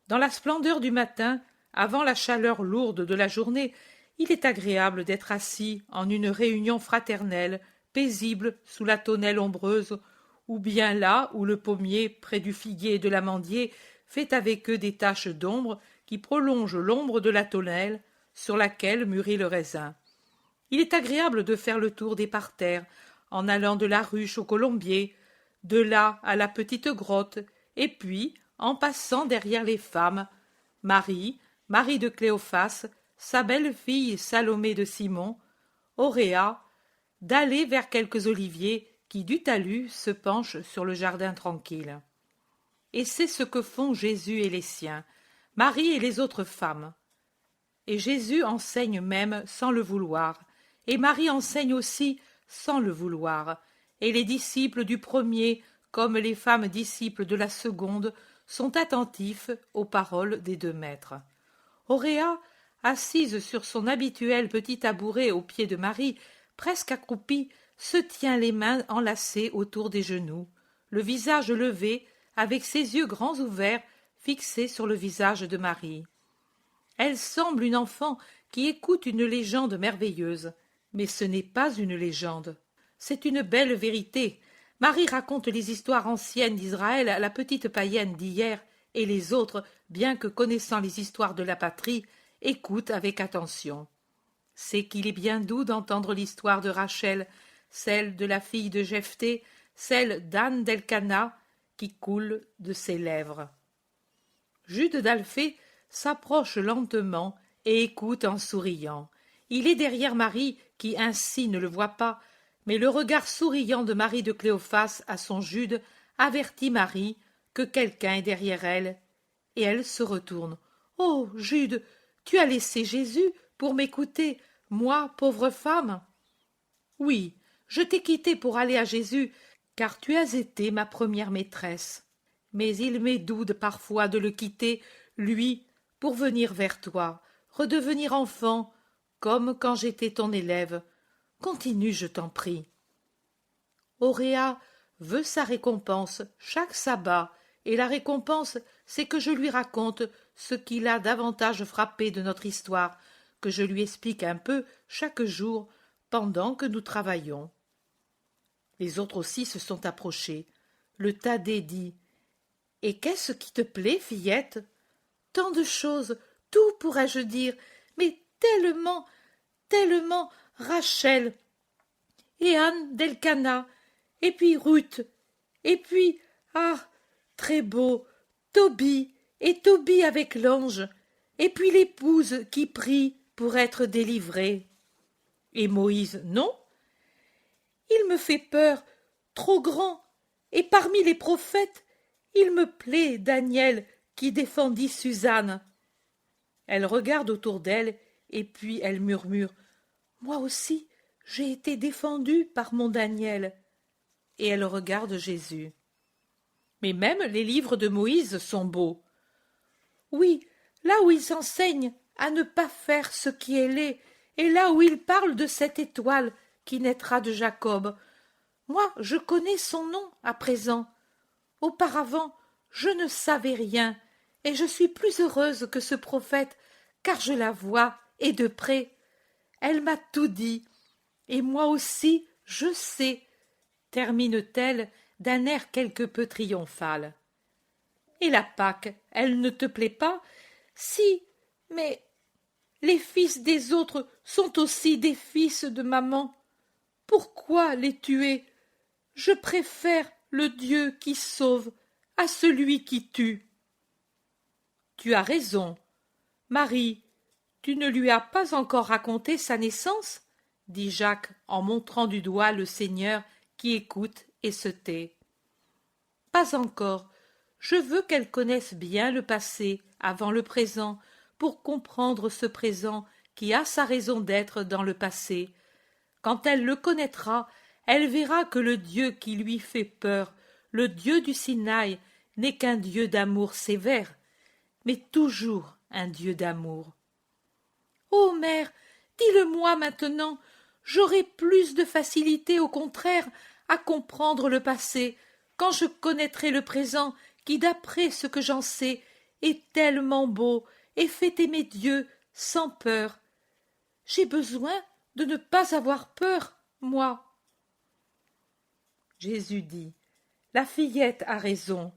Dans la splendeur du matin, avant la chaleur lourde de la journée, il est agréable d'être assis en une réunion fraternelle, paisible sous la tonnelle ombreuse, ou bien là où le pommier, près du figuier et de l'amandier, fait avec eux des taches d'ombre qui prolongent l'ombre de la tonnelle sur laquelle mûrit le raisin. Il est agréable de faire le tour des parterres, en allant de la ruche au colombier, de là à la petite grotte, et puis, en passant derrière les femmes, Marie, Marie de Cléophas, sa belle-fille Salomé de Simon, Auréa, d'aller vers quelques oliviers qui du talus se penchent sur le jardin tranquille. Et c'est ce que font Jésus et les siens, Marie et les autres femmes. Et Jésus enseigne même sans le vouloir, et Marie enseigne aussi sans le vouloir, et les disciples du premier, comme les femmes disciples de la seconde, sont attentifs aux paroles des deux maîtres. Auréa, assise sur son habituel petit tabouret au pied de Marie, presque accroupie, se tient les mains enlacées autour des genoux, le visage levé, avec ses yeux grands ouverts, fixés sur le visage de Marie. Elle semble une enfant qui écoute une légende merveilleuse, mais ce n'est pas une légende, c'est une belle vérité. Marie raconte les histoires anciennes d'Israël à la petite païenne d'hier, et les autres, bien que connaissant les histoires de la patrie, écoutent avec attention. C'est qu'il est bien doux d'entendre l'histoire de Rachel, celle de la fille de Jephthé, celle d'Anne d'Elkana, qui coule de ses lèvres. Jude d'Alphée s'approche lentement et écoute en souriant. Il est derrière Marie, qui ainsi ne le voit pas, mais le regard souriant de Marie de Cléophas à son Jude avertit Marie que quelqu'un est derrière elle, et elle se retourne. « Oh, Jude, tu as laissé Jésus pour m'écouter, moi, pauvre femme ?» « Oui, je t'ai quitté pour aller à Jésus, car tu as été ma première maîtresse. Mais il m'est doux parfois de le quitter, lui, pour venir vers toi, redevenir enfant, comme quand j'étais ton élève. Continue, je t'en prie. » Auréa veut sa récompense chaque sabbat, et la récompense, c'est que je lui raconte ce qui l'a davantage frappé de notre histoire, que je lui explique un peu chaque jour pendant que nous travaillons. Les autres aussi se sont approchés. Le Thaddée dit: « Et qu'est-ce qui te plaît, fillette ? Tant de choses, tout pourrais-je dire, mais tellement, tellement Rachel, et Anne d'Elkana, et puis Ruth, et puis, ah, très beau, Tobie, et Tobie avec l'ange, et puis l'épouse qui prie pour être délivrée. Et Moïse, non? Il me fait peur, trop grand, et parmi les prophètes, il me plaît Daniel qui défendit Suzanne. » Elle regarde autour d'elle, et puis elle murmure: « Moi aussi, j'ai été défendue par mon Daniel. » Et elle regarde Jésus. Mais même les livres de Moïse sont beaux. Oui, là où ils enseignent à ne pas faire ce qui est laid, et là où ils parlent de cette étoile qui naîtra de Jacob. Moi, je connais son nom à présent. Auparavant, je ne savais rien, et je suis plus heureuse que ce prophète, car je la vois, et de près. Elle m'a tout dit, et moi aussi, je sais, termine-t-elle d'un air quelque peu triomphal. Et la Pâque, elle ne te plaît pas? Si, mais les fils des autres sont aussi des fils de maman. Pourquoi les tuer? Je préfère le Dieu qui sauve à celui qui tue. Tu as raison. Marie, tu ne lui as pas encore raconté sa naissance? Dit Jacques en montrant du doigt le Seigneur qui écoute et se tait. Pas encore. Je veux qu'elle connaisse bien le passé avant le présent, pour comprendre ce présent qui a sa raison d'être dans le passé. Quand elle le connaîtra, elle verra que le Dieu qui lui fait peur, le Dieu du Sinaï, n'est qu'un Dieu d'amour sévère, mais toujours un Dieu d'amour. Ô mère, dis-le-moi maintenant, j'aurai plus de facilité au contraire à comprendre le passé, quand je connaîtrai le présent qui, d'après ce que j'en sais, est tellement beau et fait aimer Dieu sans peur. J'ai besoin de ne pas avoir peur, moi. Jésus dit, la fillette a raison.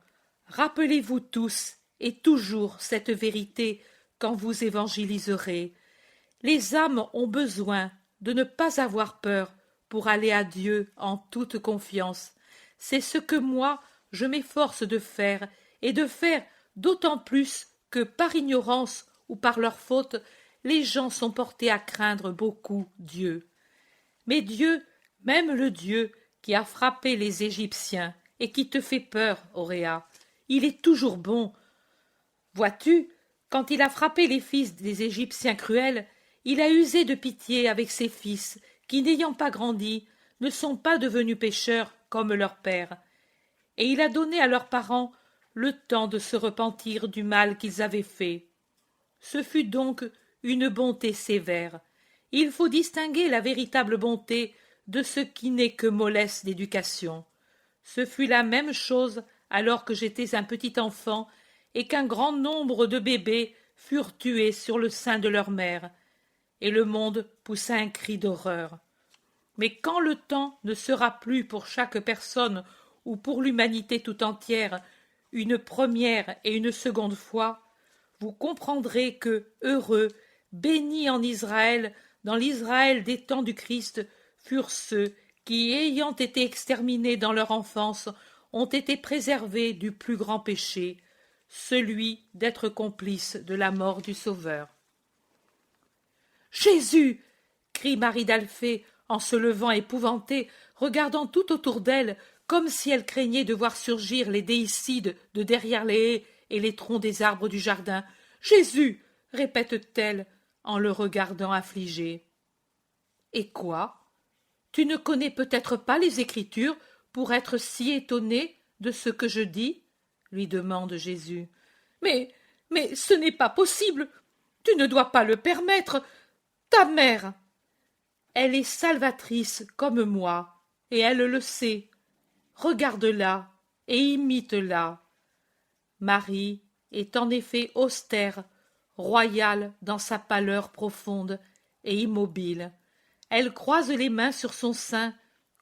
Rappelez-vous tous et toujours cette vérité quand vous évangéliserez. Les âmes ont besoin de ne pas avoir peur pour aller à Dieu en toute confiance. C'est ce que moi je m'efforce de faire, et de faire d'autant plus que par ignorance ou par leur faute, les gens sont portés à craindre beaucoup Dieu. Mais Dieu, même le Dieu qui a frappé les Égyptiens et qui te fait peur, Auréa, il est toujours bon. Vois-tu, quand il a frappé les fils des Égyptiens cruels, il a usé de pitié avec ses fils, qui, n'ayant pas grandi, ne sont pas devenus pécheurs comme leur père. Et il a donné à leurs parents le temps de se repentir du mal qu'ils avaient fait. Ce fut donc une bonté sévère. Il faut distinguer la véritable bonté de ce qui n'est que mollesse d'éducation. Ce fut la même chose alors que j'étais un petit enfant et qu'un grand nombre de bébés furent tués sur le sein de leur mère, et le monde poussa un cri d'horreur. Mais quand le temps ne sera plus pour chaque personne ou pour l'humanité tout entière une première et une seconde fois, vous comprendrez que, heureux, bénis en Israël, dans l'Israël des temps du Christ, furent ceux qui, ayant été exterminés dans leur enfance, ont été préservés du plus grand péché, celui d'être complices de la mort du Sauveur. Jésus! Crie Marie d'Alphée en se levant épouvantée, regardant tout autour d'elle, comme si elle craignait de voir surgir les déicides de derrière les haies et les troncs des arbres du jardin. Jésus! Répète-t-elle en le regardant affligée. Et quoi? Tu ne connais peut-être pas les Écritures pour être si étonnée de ce que je dis? Lui demande Jésus. Mais ce n'est pas possible. Tu ne dois pas le permettre. Ta mère, elle est salvatrice comme moi, et elle le sait. Regarde-la et imite-la. Marie est en effet austère, royale dans sa pâleur profonde et immobile. Elle croise les mains sur son sein,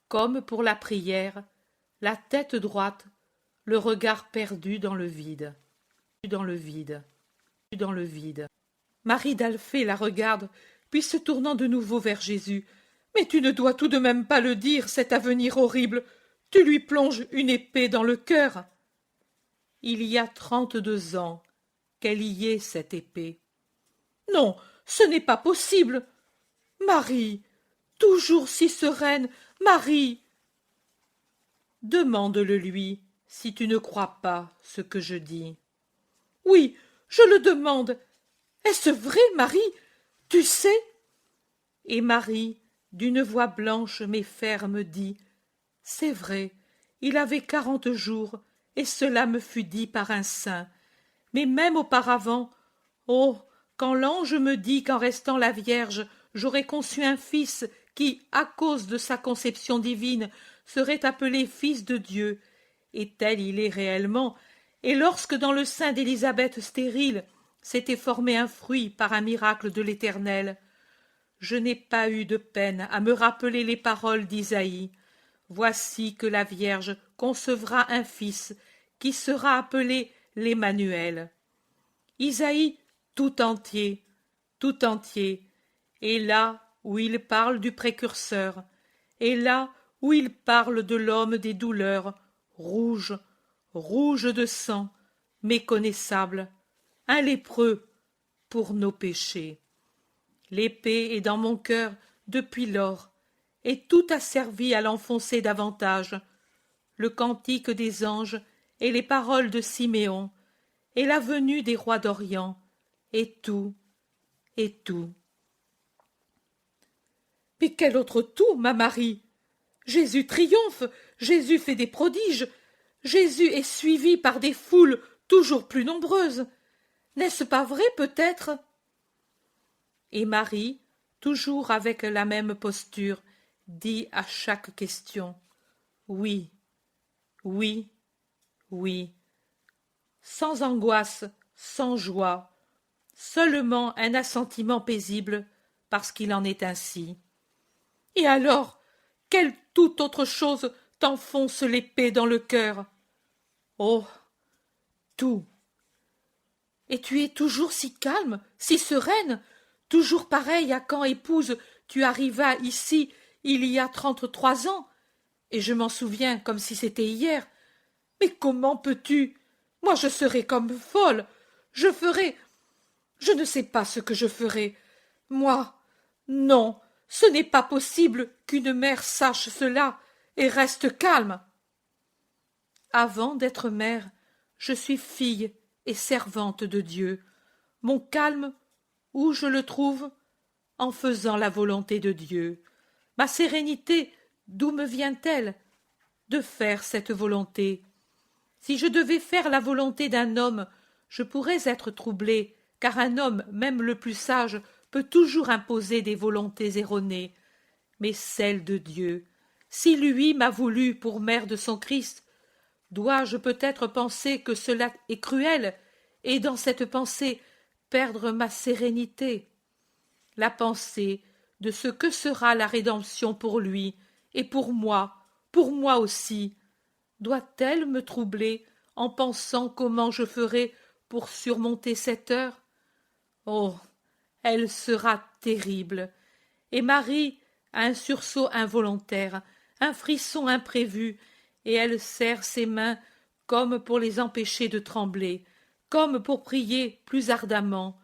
comme pour la prière, la tête droite, le regard perdu dans le vide. Dans le vide. Dans le vide. Marie d'Alphée la regarde, puis se tournant de nouveau vers Jésus. Mais tu ne dois tout de même pas le dire, cet avenir horrible. Tu lui plonges une épée dans le cœur. Il y a 32 ans qu'elle y est, cette épée. Non, ce n'est pas possible. Marie, toujours si sereine, Marie. Demande-le lui, si tu ne crois pas ce que je dis. Oui, je le demande. Est-ce vrai, Marie? Tu sais? Et Marie, d'une voix blanche mais ferme, dit: C'est vrai, il avait 40 jours, et cela me fut dit par un saint. Mais même auparavant, oh, quand l'ange me dit qu'en restant la Vierge, j'aurais conçu un fils qui, à cause de sa conception divine, serait appelé fils de Dieu, et tel il est réellement, et lorsque dans le sein d'Élisabeth stérile s'était formé un fruit par un miracle de l'Éternel, je n'ai pas eu de peine à me rappeler les paroles d'Isaïe. Voici que la Vierge concevra un fils qui sera appelé l'Emmanuel. Isaïe tout entier, et là où il parle du précurseur, et là où il parle de l'homme des douleurs, rouge, rouge de sang, méconnaissable, un lépreux pour nos péchés. L'épée est dans mon cœur depuis lors, et tout a servi à l'enfoncer davantage. Le cantique des anges et les paroles de Siméon, et la venue des rois d'Orient, et tout, et tout. Mais quel autre tout, ma Marie? Jésus triomphe, Jésus fait des prodiges, Jésus est suivi par des foules toujours plus nombreuses. N'est-ce pas vrai, peut-être? Et Marie, toujours avec la même posture, dit à chaque question: oui, oui, oui, sans angoisse, sans joie, seulement un assentiment paisible, parce qu'il en est ainsi. Et alors, quelle toute autre chose t'enfonce l'épée dans le cœur? Oh, tout. Et tu es toujours si calme, si sereine, toujours pareille à quand, épouse, tu arrivas ici il y a 33 ans, et je m'en souviens comme si c'était hier. Mais comment peux-tu? Moi je serais comme folle, je ne sais pas ce que je ferais. Moi, non, ce n'est pas possible qu'une mère sache cela et reste calme. Avant d'être mère, je suis fille et servante de Dieu. Mon calme, où je le trouve? En faisant la volonté de Dieu. Ma sérénité, d'où me vient-elle? De faire cette volonté. Si je devais faire la volonté d'un homme, je pourrais être troublée, car un homme, même le plus sage, peut toujours imposer des volontés erronées. Mais celle de Dieu, si lui m'a voulu pour mère de son Christ, dois-je peut-être penser que cela est cruel, et dans cette pensée perdre ma sérénité? La pensée de ce que sera la rédemption pour lui, et pour moi aussi, doit-elle me troubler en pensant comment je ferai pour surmonter cette heure? Oh, elle sera terrible, et Marie a un sursaut involontaire, un frisson imprévu, et elle serre ses mains comme pour les empêcher de trembler, comme pour prier plus ardemment,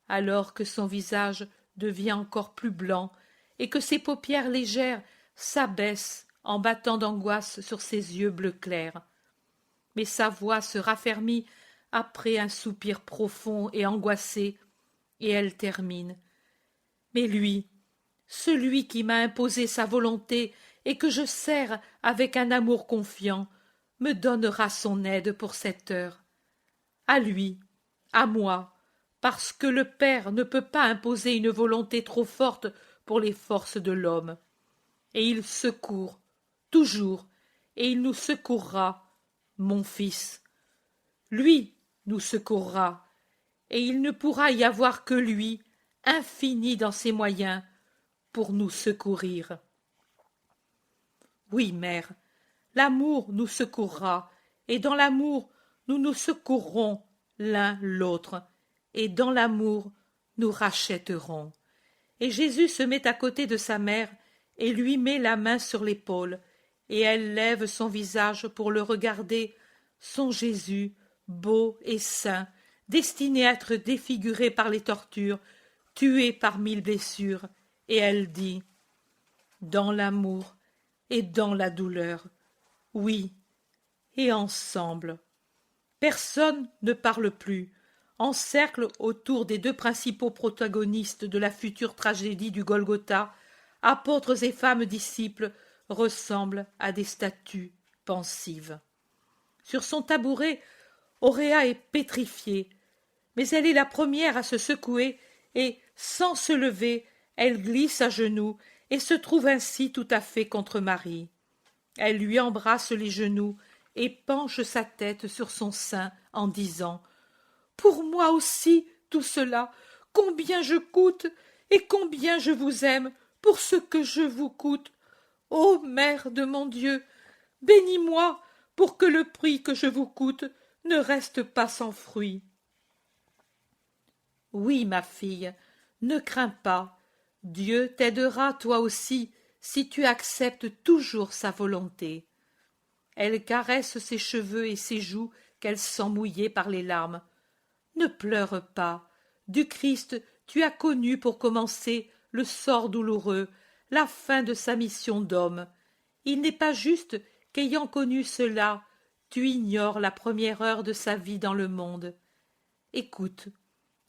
alors que son visage devient encore plus blanc, et que ses paupières légères s'abaissent en battant d'angoisse sur ses yeux bleu clair. Mais sa voix se raffermit après un soupir profond et angoissé, et elle termine. Mais lui, celui qui m'a imposé sa volonté et que je sers avec un amour confiant, me donnera son aide pour cette heure. À lui, à moi, parce que le Père ne peut pas imposer une volonté trop forte pour les forces de l'homme. Et il secourt, toujours, et il nous secourra, mon fils. Lui nous secourra, et il ne pourra y avoir que lui, infini dans ses moyens, pour nous secourir. Oui, mère, l'amour nous secourra, et dans l'amour nous nous secourrons l'un l'autre, et dans l'amour nous rachèterons. Et Jésus se met à côté de sa mère et lui met la main sur l'épaule, et elle lève son visage pour le regarder, son Jésus, beau et saint, destiné à être défiguré par les tortures, tué par 1000 blessures, et elle dit: dans l'amour et dans la douleur, oui, et ensemble. Personne ne parle plus. En cercle autour des deux principaux protagonistes de la future tragédie du Golgotha, apôtres et femmes disciples ressemblent à des statues pensives. Sur son tabouret, Auréa est pétrifiée, mais elle est la première à se secouer et, sans se lever, elle glisse à genoux et se trouve ainsi tout à fait contre Marie. Elle lui embrasse les genoux et penche sa tête sur son sein en disant: pour moi aussi tout cela, combien je coûte et combien je vous aime pour ce que je vous coûte. Ô mère de mon Dieu, bénis-moi pour que le prix que je vous coûte ne reste pas sans fruit. Oui, ma fille, ne crains pas, Dieu t'aidera toi aussi si tu acceptes toujours sa volonté. Elle caresse ses cheveux et ses joues qu'elle sent mouillées par les larmes. Ne pleure pas, du Christ tu as connu pour commencer le sort douloureux, la fin de sa mission d'homme. Il n'est pas juste qu'ayant connu cela, tu ignores la première heure de sa vie dans le monde. Écoute,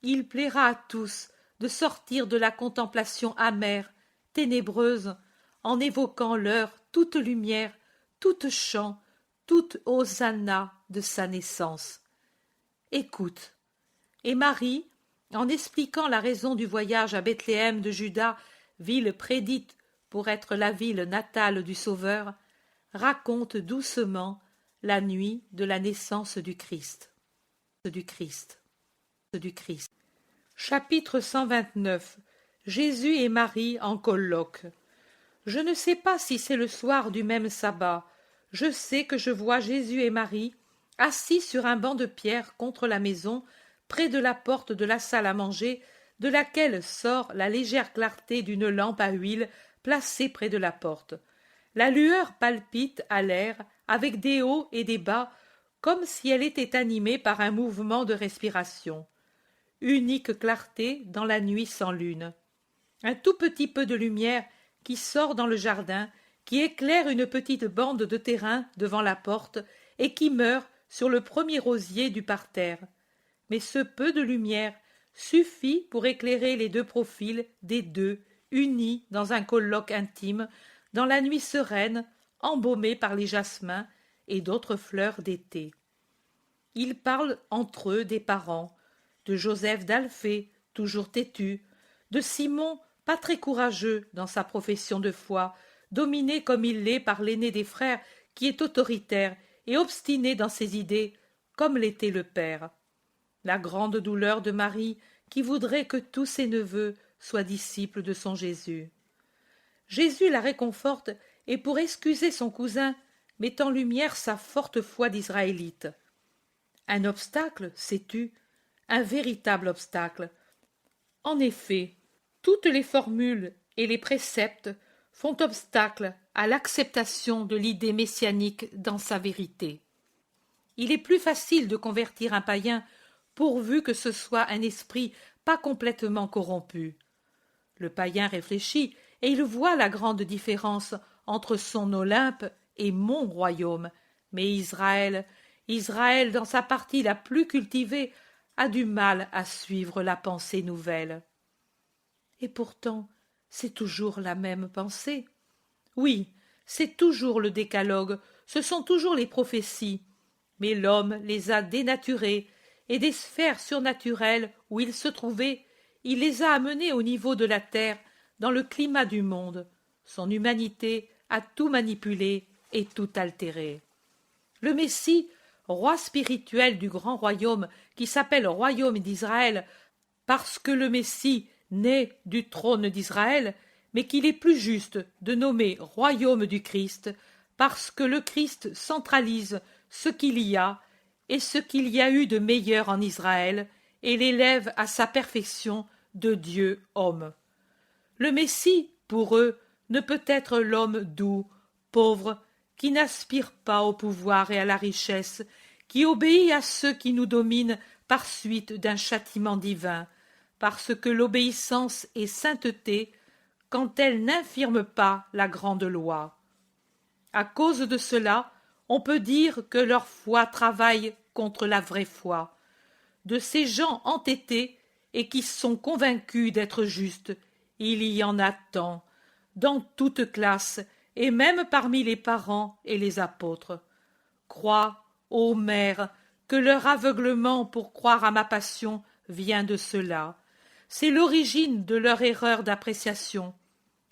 il plaira à tous de sortir de la contemplation amère, ténébreuse, en évoquant l'heure toute lumière, toute chant, toute hosanna de sa naissance. Écoute. Et Marie, en expliquant la raison du voyage à Bethléem de Juda, ville prédite pour être la ville natale du Sauveur, raconte doucement la nuit de la naissance du Christ. Chapitre 129. Jésus et Marie en colloque. Je ne sais pas si c'est le soir du même sabbat. Je sais que je vois Jésus et Marie assis sur un banc de pierre contre la maison, près de la porte de la salle à manger, de laquelle sort la légère clarté d'une lampe à huile placée près de la porte. La lueur palpite à l'air avec des hauts et des bas, comme si elle était animée par un mouvement de respiration. Unique clarté dans la nuit sans lune. Un tout petit peu de lumière qui sort dans le jardin, qui éclaire une petite bande de terrain devant la porte et qui meurt sur le premier rosier du parterre. Mais ce peu de lumière suffit pour éclairer les deux profils des deux, unis dans un colloque intime, dans la nuit sereine, embaumée par les jasmins et d'autres fleurs d'été. Ils parlent entre eux des parents, de Joseph d'Alphée, toujours têtu, de Simon, pas très courageux dans sa profession de foi, dominé comme il l'est par l'aîné des frères, qui est autoritaire et obstiné dans ses idées, comme l'était le père. La grande douleur de Marie, qui voudrait que tous ses neveux soient disciples de son Jésus. Jésus la réconforte, et pour excuser son cousin, met en lumière sa forte foi d'Israélite. Un obstacle, sais-tu, un véritable obstacle. En effet, toutes les formules et les préceptes font obstacle à l'acceptation de l'idée messianique dans sa vérité. Il est plus facile de convertir un païen pourvu que ce soit un esprit pas complètement corrompu. Le païen réfléchit et il voit la grande différence entre son Olympe et mon royaume, mais Israël dans sa partie la plus cultivée, a du mal à suivre la pensée nouvelle. Et pourtant, c'est toujours la même pensée. Oui, c'est toujours le décalogue, ce sont toujours les prophéties, mais l'homme les a dénaturées, et des sphères surnaturelles où il se trouvait, il les a amenées au niveau de la terre, dans le climat du monde. Son humanité a tout manipulé et tout altéré. Le Messie, roi spirituel du grand royaume qui s'appelle royaume d'Israël, parce que le Messie naît du trône d'Israël, mais qu'il est plus juste de nommer royaume du Christ, parce que le Christ centralise ce qu'il y a et ce qu'il y a eu de meilleur en Israël, et l'élève à sa perfection de Dieu homme. Le Messie, pour eux, ne peut être l'homme doux, pauvre, qui n'aspire pas au pouvoir et à la richesse, qui obéit à ceux qui nous dominent par suite d'un châtiment divin, parce que l'obéissance est sainteté quand elle n'infirme pas la grande loi. À cause de cela, on peut dire que leur foi travaille contre la vraie foi. De ces gens entêtés et qui sont convaincus d'être justes, il y en a tant, dans toute classe, et même parmi les parents et les apôtres. Crois, ô mère, que leur aveuglement pour croire à ma passion vient de cela. C'est l'origine de leur erreur d'appréciation,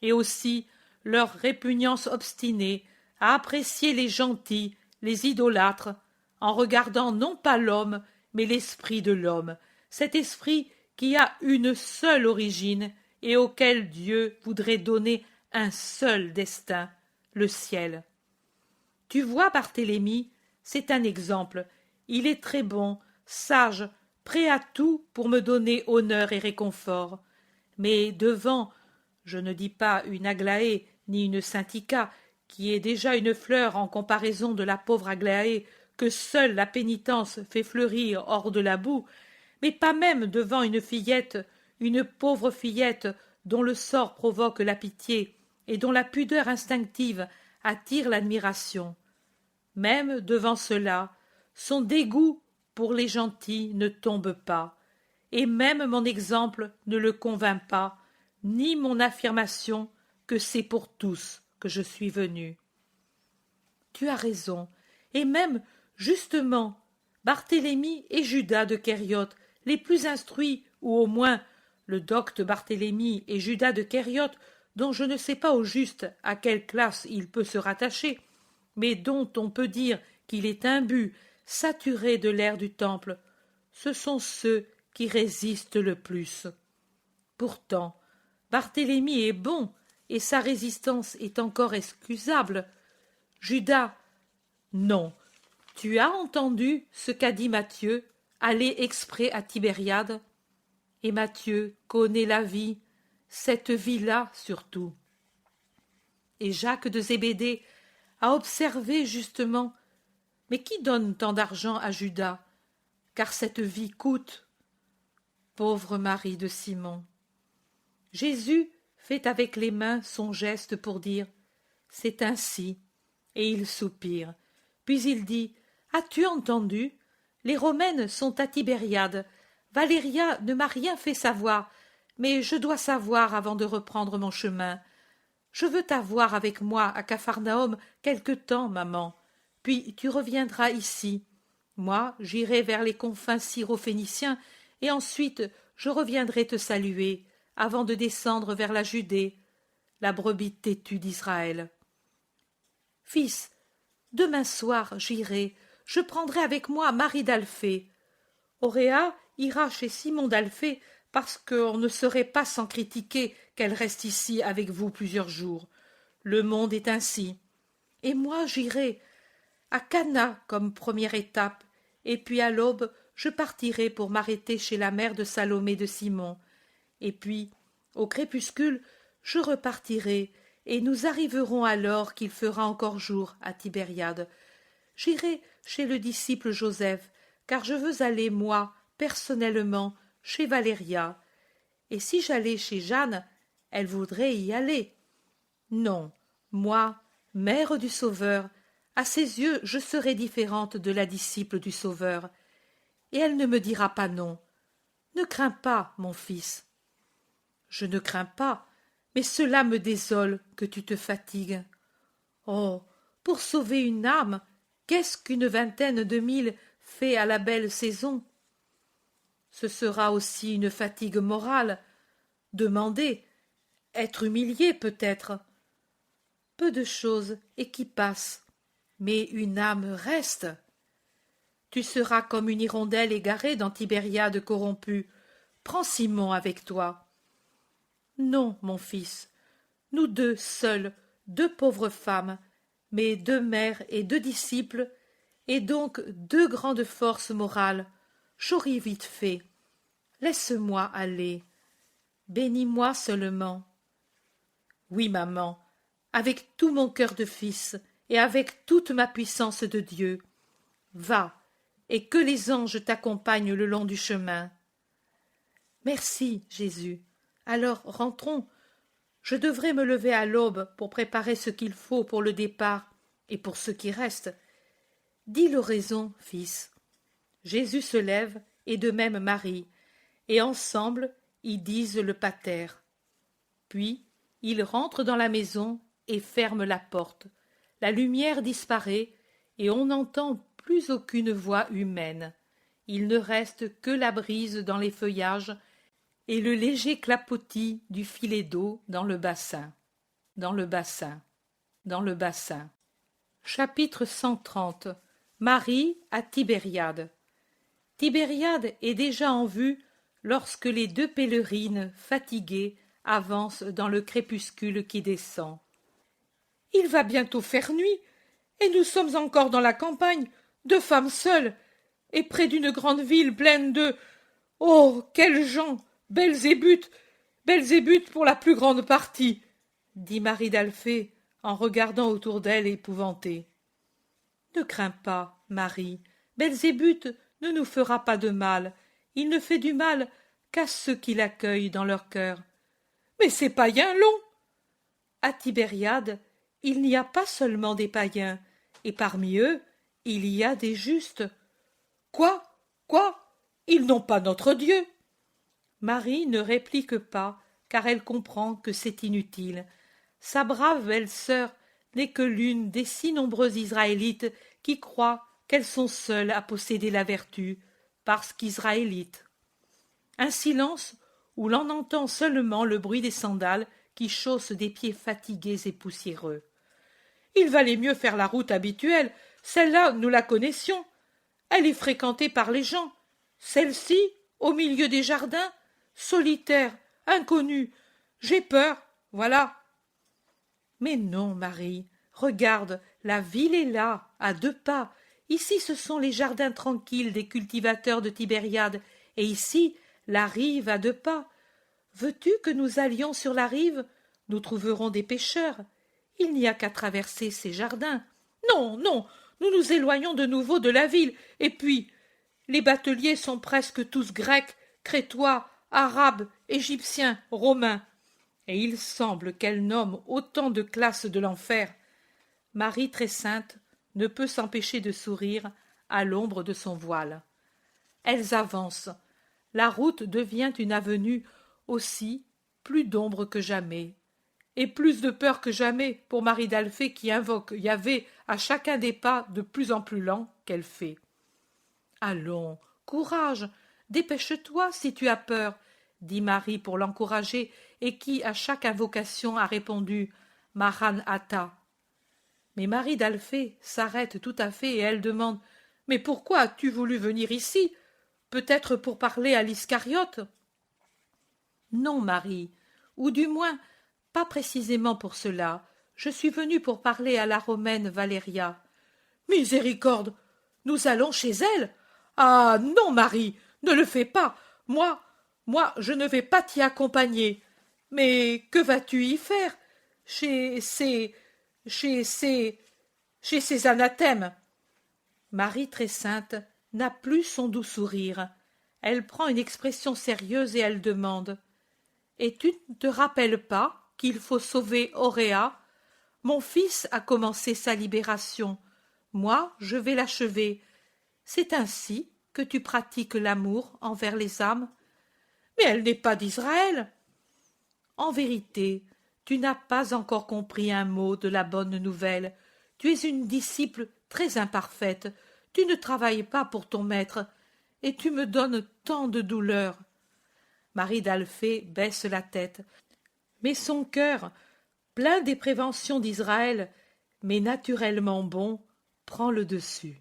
et aussi leur répugnance obstinée à apprécier les gentils, les idolâtres, en regardant non pas l'homme, mais l'esprit de l'homme, cet esprit qui a une seule origine et auquel Dieu voudrait donner un seul destin, le ciel. Tu vois, Barthélemy, c'est un exemple. Il est très bon, sage, prêt à tout pour me donner honneur et réconfort. Mais devant, je ne dis pas une Aglaé ni une Syntycha, qui est déjà une fleur en comparaison de la pauvre Aglaé que seule la pénitence fait fleurir hors de la boue, mais pas même devant une fillette, une pauvre fillette dont le sort provoque la pitié et dont la pudeur instinctive attire l'admiration. Même devant cela, son dégoût pour les gentils ne tombe pas, et même mon exemple ne le convainc pas, ni mon affirmation que c'est pour tous que je suis venu. Tu as raison, et même, justement, Barthélemy et Judas de Kériote, les plus instruits, ou au moins le docte Barthélemy et Judas de Kériote, dont je ne sais pas au juste à quelle classe il peut se rattacher, mais dont on peut dire qu'il est imbu, saturé de l'air du temple, ce sont ceux qui résistent le plus. Pourtant, Barthélemy est bon, et sa résistance est encore excusable. Judas, non. Tu as entendu ce qu'a dit Matthieu, aller exprès à Tibériade? Et Matthieu connaît la vie, cette vie-là surtout. Et Jacques de Zébédée a observé justement, mais qui donne tant d'argent à Judas, car cette vie coûte. Pauvre Marie de Simon. Jésus fait avec les mains son geste pour dire « c'est ainsi », et il soupire. Puis il dit « as-tu entendu? Les Romaines sont à Tibériade. Valéria ne m'a rien fait savoir, mais je dois savoir avant de reprendre mon chemin. Je veux t'avoir avec moi à Capharnaüm quelque temps, maman. Puis tu reviendras ici. Moi, j'irai vers les confins syro-phéniciens, et ensuite je reviendrai te saluer, avant de descendre vers la Judée, la brebis têtue d'Israël. Fils, demain soir j'irai, je prendrai avec moi Marie d'Alphée. Auréa ira chez Simon d'Alphée parce qu'on ne serait pas sans critiquer qu'elle reste ici avec vous plusieurs jours. Le monde est ainsi. Et moi j'irai à Cana comme première étape, et puis à l'aube je partirai pour m'arrêter chez la mère de Salomé de Simon. Et puis, au crépuscule, je repartirai, et nous arriverons alors qu'il fera encore jour à Tibériade. J'irai chez le disciple Joseph, car je veux aller, moi, personnellement, chez Valéria. Et si j'allais chez Jeanne, elle voudrait y aller. Non, moi, mère du Sauveur, à ses yeux je serai différente de la disciple du Sauveur, et elle ne me dira pas non. Ne crains pas, mon fils. Je ne crains pas, mais cela me désole que tu te fatigues. Oh, pour sauver une âme, qu'est-ce qu'une vingtaine de milles fait à la belle saison? Ce sera aussi une fatigue morale, demander, être humilié peut-être. Peu de choses et qui passent, mais une âme reste. Tu seras comme une hirondelle égarée dans Tibériade corrompue. Prends Simon avec toi. Non, mon fils, nous deux seuls, deux pauvres femmes, mais deux mères et deux disciples, et donc deux grandes forces morales. J'aurai vite fait. Laisse-moi aller. Bénis-moi seulement. Oui, maman, avec tout mon cœur de fils et avec toute ma puissance de Dieu. Va, et que les anges t'accompagnent le long du chemin. Merci, Jésus. Alors rentrons. Je devrais me lever à l'aube pour préparer ce qu'il faut pour le départ et pour ce qui reste. Dis l'oraison, fils. Jésus se lève, et de même Marie, et ensemble ils disent le pater. Puis ils rentrent dans la maison et ferment la porte. La lumière disparaît, et on n'entend plus aucune voix humaine. Il ne reste que la brise dans les feuillages et le léger clapotis du filet d'eau dans le bassin, dans le bassin, dans le bassin. Chapitre 130. Marie à Tibériade. Tibériade est déjà en vue lorsque les deux pèlerines, fatiguées, avancent dans le crépuscule qui descend. Il va bientôt faire nuit, et nous sommes encore dans la campagne, deux femmes seules, et près d'une grande ville pleine de... Oh, quelles gens! Belzébuth pour la plus grande partie, dit Marie d'Alphée en regardant autour d'elle épouvantée. Ne crains pas, Marie, Belzébuth ne nous fera pas de mal, il ne fait du mal qu'à ceux qui l'accueillent dans leur cœur. Mais ces païens l'ont. À Tibériade, il n'y a pas seulement des païens, et parmi eux, il y a des justes. Quoi? Quoi? Ils n'ont pas notre Dieu. Marie ne réplique pas, car elle comprend que c'est inutile. Sa brave belle-sœur n'est que l'une des si nombreux Israélites qui croient qu'elles sont seules à posséder la vertu, parce qu'Israélites. Un silence où l'on entend seulement le bruit des sandales qui chaussent des pieds fatigués et poussiéreux. Il valait mieux faire la route habituelle, celle-là nous la connaissions. Elle est fréquentée par les gens. Celle-ci, au milieu des jardins, solitaire, inconnue. J'ai peur, voilà. Mais non, Marie, regarde, la ville est là, à 2 pas. Ici, ce sont les jardins tranquilles des cultivateurs de Tibériade, et ici, la rive à 2 pas. Veux-tu que nous allions sur la rive? Nous trouverons des pêcheurs. Il n'y a qu'à traverser ces jardins. Non, non, nous nous éloignons de nouveau de la ville, et puis, les bateliers sont presque tous grecs, crétois, arabes, égyptiens, romains. Et il semble qu'elle nomme autant de classes de l'enfer. Marie très sainte ne peut s'empêcher de sourire à l'ombre de son voile. Elles avancent. La route devient une avenue aussi, plus d'ombre que jamais. Et plus de peur que jamais pour Marie d'Alphée qui invoque Yahvé à chacun des pas de plus en plus lents qu'elle fait. Allons, courage, dépêche-toi si tu as peur, dit Marie pour l'encourager, et qui, à chaque invocation, a répondu Maran Hata. Mais Marie d'Alphée s'arrête tout à fait et elle demande Mais pourquoi as-tu voulu venir ici? Peut-être pour parler à l'Iscariote? Non, Marie, ou du moins, pas précisément pour cela. Je suis venue pour parler à la romaine Valéria. Miséricorde! Nous allons chez elle? Ah non, Marie, ne le fais pas. Moi, je ne vais pas t'y accompagner. Mais que vas-tu y faire? Chez ces anathèmes. Marie très sainte n'a plus son doux sourire. Elle prend une expression sérieuse et elle demande Et tu ne te rappelles pas qu'il faut sauver Auréa? Mon fils a commencé sa libération. Moi, je vais l'achever. C'est ainsi que tu pratiques l'amour envers les âmes? Mais elle n'est pas d'Israël. En vérité, tu n'as pas encore compris un mot de la bonne nouvelle. Tu es une disciple très imparfaite. Tu ne travailles pas pour ton maître, et tu me donnes tant de douleur. Marie d'Alphée baisse la tête, mais son cœur, plein des préventions d'Israël, mais naturellement bon, prend le dessus.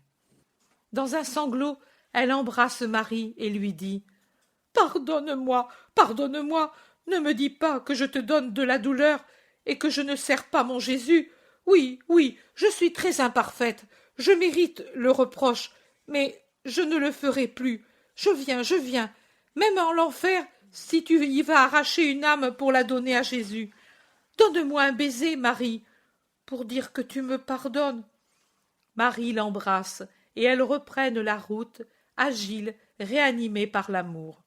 Dans un sanglot, elle embrasse Marie et lui dit « Pardonne-moi, pardonne-moi, ne me dis pas que je te donne de la douleur et que je ne sers pas mon Jésus. Oui, oui, je suis très imparfaite, je mérite le reproche, mais je ne le ferai plus. Je viens, même en l'enfer, si tu y vas arracher une âme pour la donner à Jésus. Donne-moi un baiser, Marie, pour dire que tu me pardonnes. » Marie l'embrasse, et elles reprennent la route, agiles, réanimées par l'amour.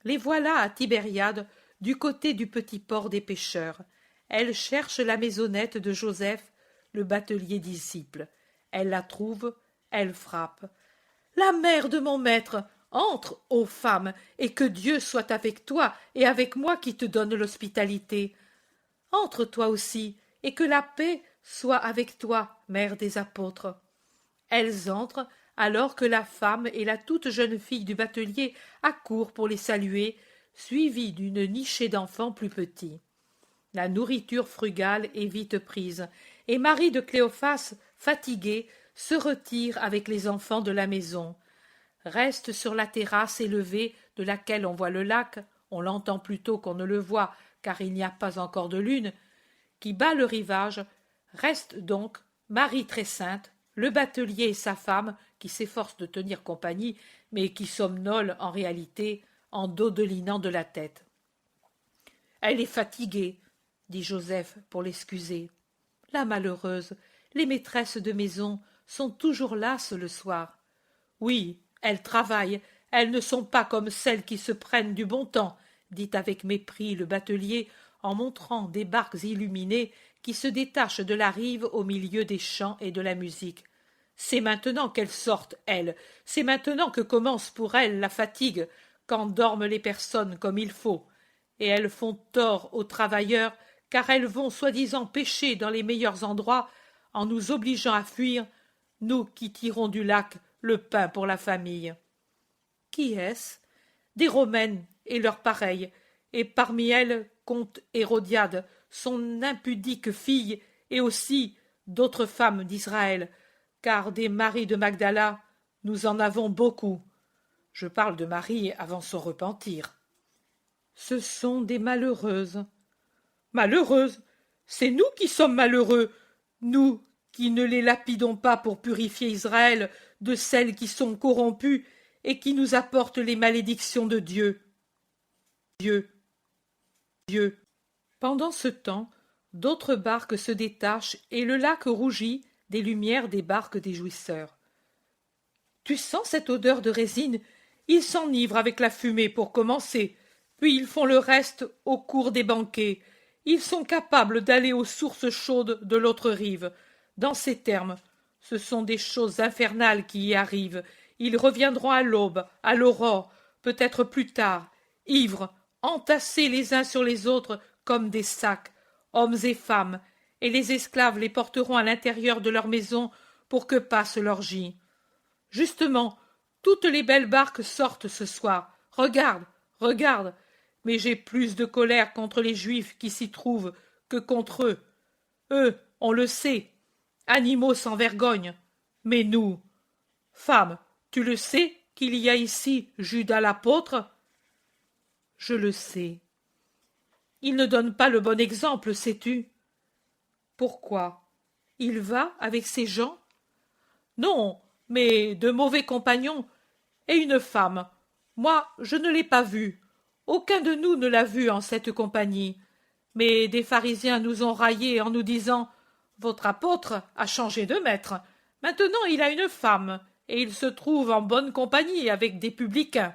Les voilà à Tibériade, du côté du petit port des pêcheurs. Elles cherchent la maisonnette de Joseph, le batelier disciple. Elles la trouvent, elles frappent. « La mère de mon maître! Entre, ô femme, et que Dieu soit avec toi et avec moi qui te donne l'hospitalité. Entre toi aussi, et que la paix soit avec toi, mère des apôtres. » Elles entrent, alors que la femme et la toute jeune fille du batelier accourent pour les saluer, suivies d'une nichée d'enfants plus petits. La nourriture frugale est vite prise, et Marie de Cléophas, fatiguée, se retire avec les enfants de la maison. Reste sur la terrasse élevée de laquelle on voit le lac, on l'entend plutôt qu'on ne le voit, car il n'y a pas encore de lune, qui bat le rivage, reste donc Marie très sainte, le batelier et sa femme, qui s'efforcent de tenir compagnie, mais qui somnolent en réalité, en dodelinant de la tête. « Elle est fatiguée, » dit Joseph pour l'excuser. « La malheureuse, les maîtresses de maison sont toujours lasses le soir. »« Oui, elles travaillent, elles ne sont pas comme celles qui se prennent du bon temps, » dit avec mépris le batelier, en montrant des barques illuminées qui se détachent de la rive au milieu des chants et de la musique. C'est maintenant qu'elles sortent, elles, c'est maintenant que commence pour elles la fatigue, quand dorment les personnes comme il faut, et elles font tort aux travailleurs, car elles vont soi-disant pêcher dans les meilleurs endroits, en nous obligeant à fuir, nous qui tirons du lac le pain pour la famille. Qui est-ce? Des Romaines et leurs pareilles, et parmi elles comte Hérodiade, son impudique fille, et aussi d'autres femmes d'Israël, car des Marie de Magdala, nous en avons beaucoup. Je parle de Marie avant son repentir. Ce sont des malheureuses. Malheureuses? C'est nous qui sommes malheureux, nous qui ne les lapidons pas pour purifier Israël de celles qui sont corrompues et qui nous apportent les malédictions de Dieu. Dieu. Dieu. Pendant ce temps, d'autres barques se détachent et le lac rougit des lumières des barques des jouisseurs. Tu sens cette odeur de résine? Ils s'enivrent avec la fumée pour commencer, puis ils font le reste au cours des banquets. Ils sont capables d'aller aux sources chaudes de l'autre rive. Dans ces termes, ce sont des choses infernales qui y arrivent. Ils reviendront à l'aube, à l'aurore, peut-être plus tard, ivres, entassés les uns sur les autres comme des sacs, hommes et femmes, et les esclaves les porteront à l'intérieur de leur maison pour que passe l'orgie. Justement, toutes les belles barques sortent ce soir. Regarde, regarde, mais j'ai plus de colère contre les Juifs qui s'y trouvent que contre eux. Eux, on le sait, animaux sans vergogne. Mais nous, femmes, tu le sais qu'il y a ici Judas l'apôtre? Je le sais. Il ne donne pas le bon exemple, sais-tu? Pourquoi? Il va avec ces gens? Non, mais de mauvais compagnons et une femme. Moi, je ne l'ai pas vue. Aucun de nous ne l'a vue en cette compagnie. Mais des pharisiens nous ont raillés en nous disant « Votre apôtre a changé de maître. Maintenant il a une femme, et il se trouve en bonne compagnie avec des publicains. »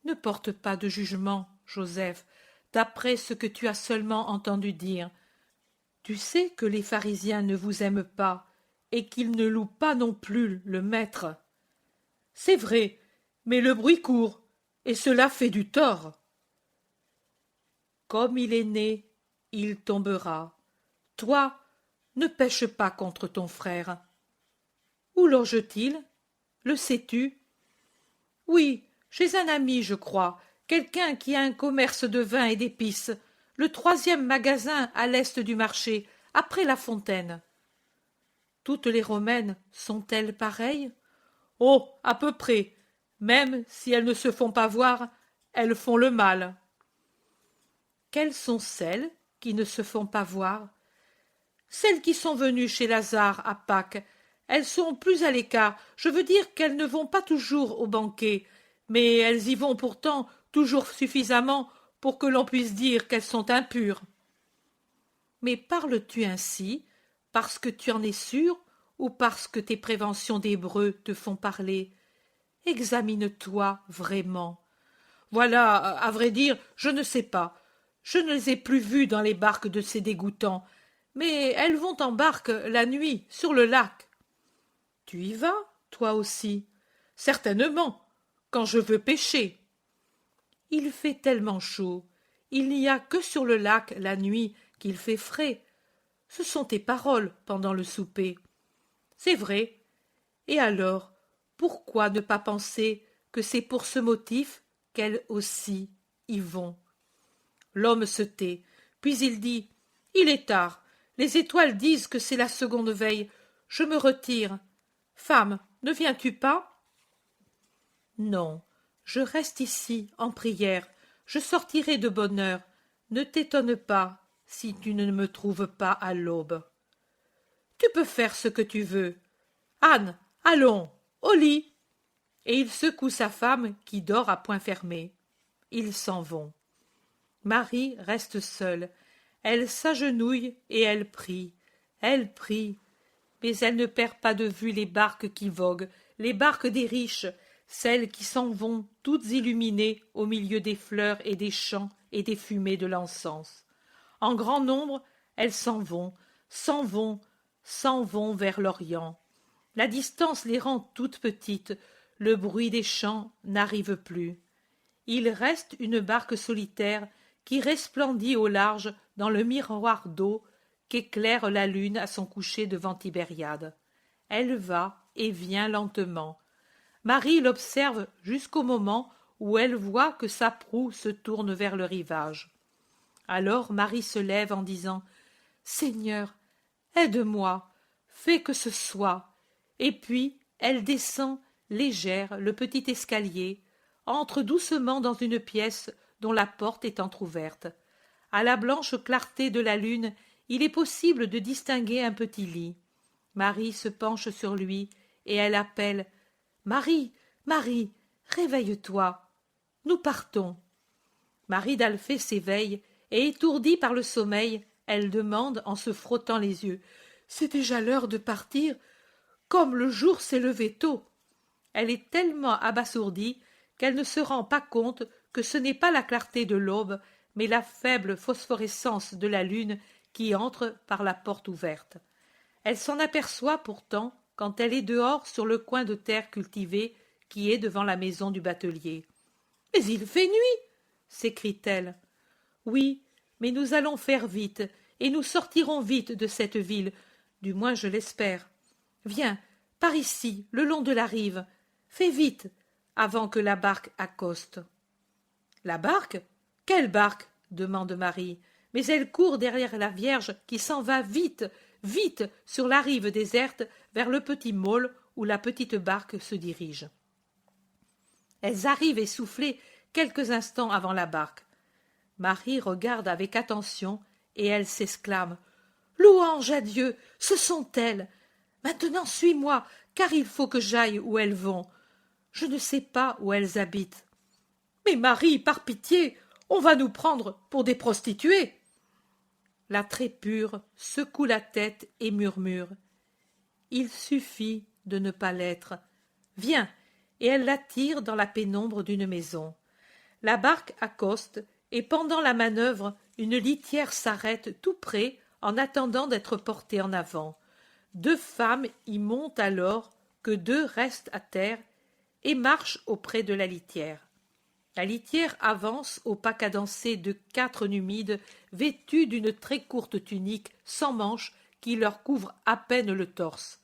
Ne porte pas de jugement, Joseph, d'après ce que tu as seulement entendu dire. Tu sais que les pharisiens ne vous aiment pas, et qu'ils ne louent pas non plus le maître. C'est vrai, mais le bruit court, et cela fait du tort. Comme il est né, il tombera. Toi, ne pèche pas contre ton frère. Où loge-t-il? Le sais-tu? Oui, chez un ami, je crois, quelqu'un qui a un commerce de vin et d'épices, le 3e magasin à l'est du marché, après la fontaine. Toutes les Romaines sont-elles pareilles? Oh, à peu près. Même si elles ne se font pas voir, elles font le mal. Quelles sont celles qui ne se font pas voir? Celles qui sont venues chez Lazare à Pâques. Elles sont plus à l'écart. Je veux dire qu'elles ne vont pas toujours au banquet, mais elles y vont pourtant toujours suffisamment pour que l'on puisse dire qu'elles sont impures. Mais parles-tu ainsi parce que tu en es sûr ou parce que tes préventions d'hébreu te font parler? Examine-toi vraiment. Voilà, à vrai dire, je ne sais pas. Je ne les ai plus vues dans les barques de ces dégoûtants, mais elles vont en barque la nuit, sur le lac. Tu y vas, toi aussi? Certainement, quand je veux pêcher. Il fait tellement chaud. Il n'y a que sur le lac la nuit qu'il fait frais. Ce sont tes paroles pendant le souper. C'est vrai. Et alors, pourquoi ne pas penser que c'est pour ce motif qu'elles aussi y vont? L'homme se tait, puis il dit « Il est tard. Les étoiles disent que c'est la seconde veille. Je me retire. Femme, ne viens-tu pas? » Non, je reste ici, en prière. Je sortirai de bonne heure. Ne t'étonne pas si tu ne me trouves pas à l'aube. Tu peux faire ce que tu veux. Anne, allons, au lit. Et il secoue sa femme qui dort à poing fermé. Ils s'en vont. Marie reste seule. Elle s'agenouille et elle prie. Elle prie. Mais elle ne perd pas de vue les barques qui voguent, les barques des riches, celles qui s'en vont toutes illuminées au milieu des fleurs et des champs et des fumées de l'encens. En grand nombre, elles s'en vont, s'en vont, s'en vont vers l'Orient. La distance les rend toutes petites, le bruit des chants n'arrive plus. Il reste une barque solitaire qui resplendit au large dans le miroir d'eau qu'éclaire la lune à son coucher devant Tibériade. Elle va et vient lentement. Marie l'observe jusqu'au moment où elle voit que sa proue se tourne vers le rivage. Alors Marie se lève en disant « Seigneur, aide-moi, fais que ce soit !» Et puis elle descend, légère, le petit escalier, entre doucement dans une pièce dont la porte est entr'ouverte. À la blanche clarté de la lune, il est possible de distinguer un petit lit. Marie se penche sur lui et elle appelle « Marie, Marie, réveille-toi, nous partons !» Marie d'Alphée s'éveille et, étourdie par le sommeil, elle demande en se frottant les yeux « C'est déjà l'heure de partir, comme le jour s'est levé tôt !» Elle est tellement abasourdie qu'elle ne se rend pas compte que ce n'est pas la clarté de l'aube, mais la faible phosphorescence de la lune qui entre par la porte ouverte. Elle s'en aperçoit pourtant quand elle est dehors sur le coin de terre cultivé qui est devant la maison du batelier. « Mais il fait nuit !» s'écrie-t-elle. « Oui, mais nous allons faire vite, et nous sortirons vite de cette ville, du moins je l'espère. Viens, par ici, le long de la rive. Fais vite, avant que la barque accoste. » « La barque ? Quelle barque ?» demande Marie, mais elle court derrière la Vierge qui s'en va vite, vite, sur la rive déserte, vers le petit môle où la petite barque se dirige. Elles arrivent essoufflées quelques instants avant la barque. Marie regarde avec attention et elle s'exclame « Louange à Dieu, ce sont elles. Maintenant suis-moi, car il faut que j'aille où elles vont. Je ne sais pas où elles habitent. » « Mais Marie, par pitié, on va nous prendre pour des prostituées. » La très pure secoue la tête et murmure « Il suffit de ne pas l'être. Viens !» et elle l'attire dans la pénombre d'une maison. La barque accoste et pendant la manœuvre, une litière s'arrête tout près en attendant d'être portée en avant. 2 femmes y montent alors que 2 restent à terre et marchent auprès de la litière. La litière avance au pas cadencé de 4 Numides vêtus d'une très courte tunique sans manches qui leur couvre à peine le torse.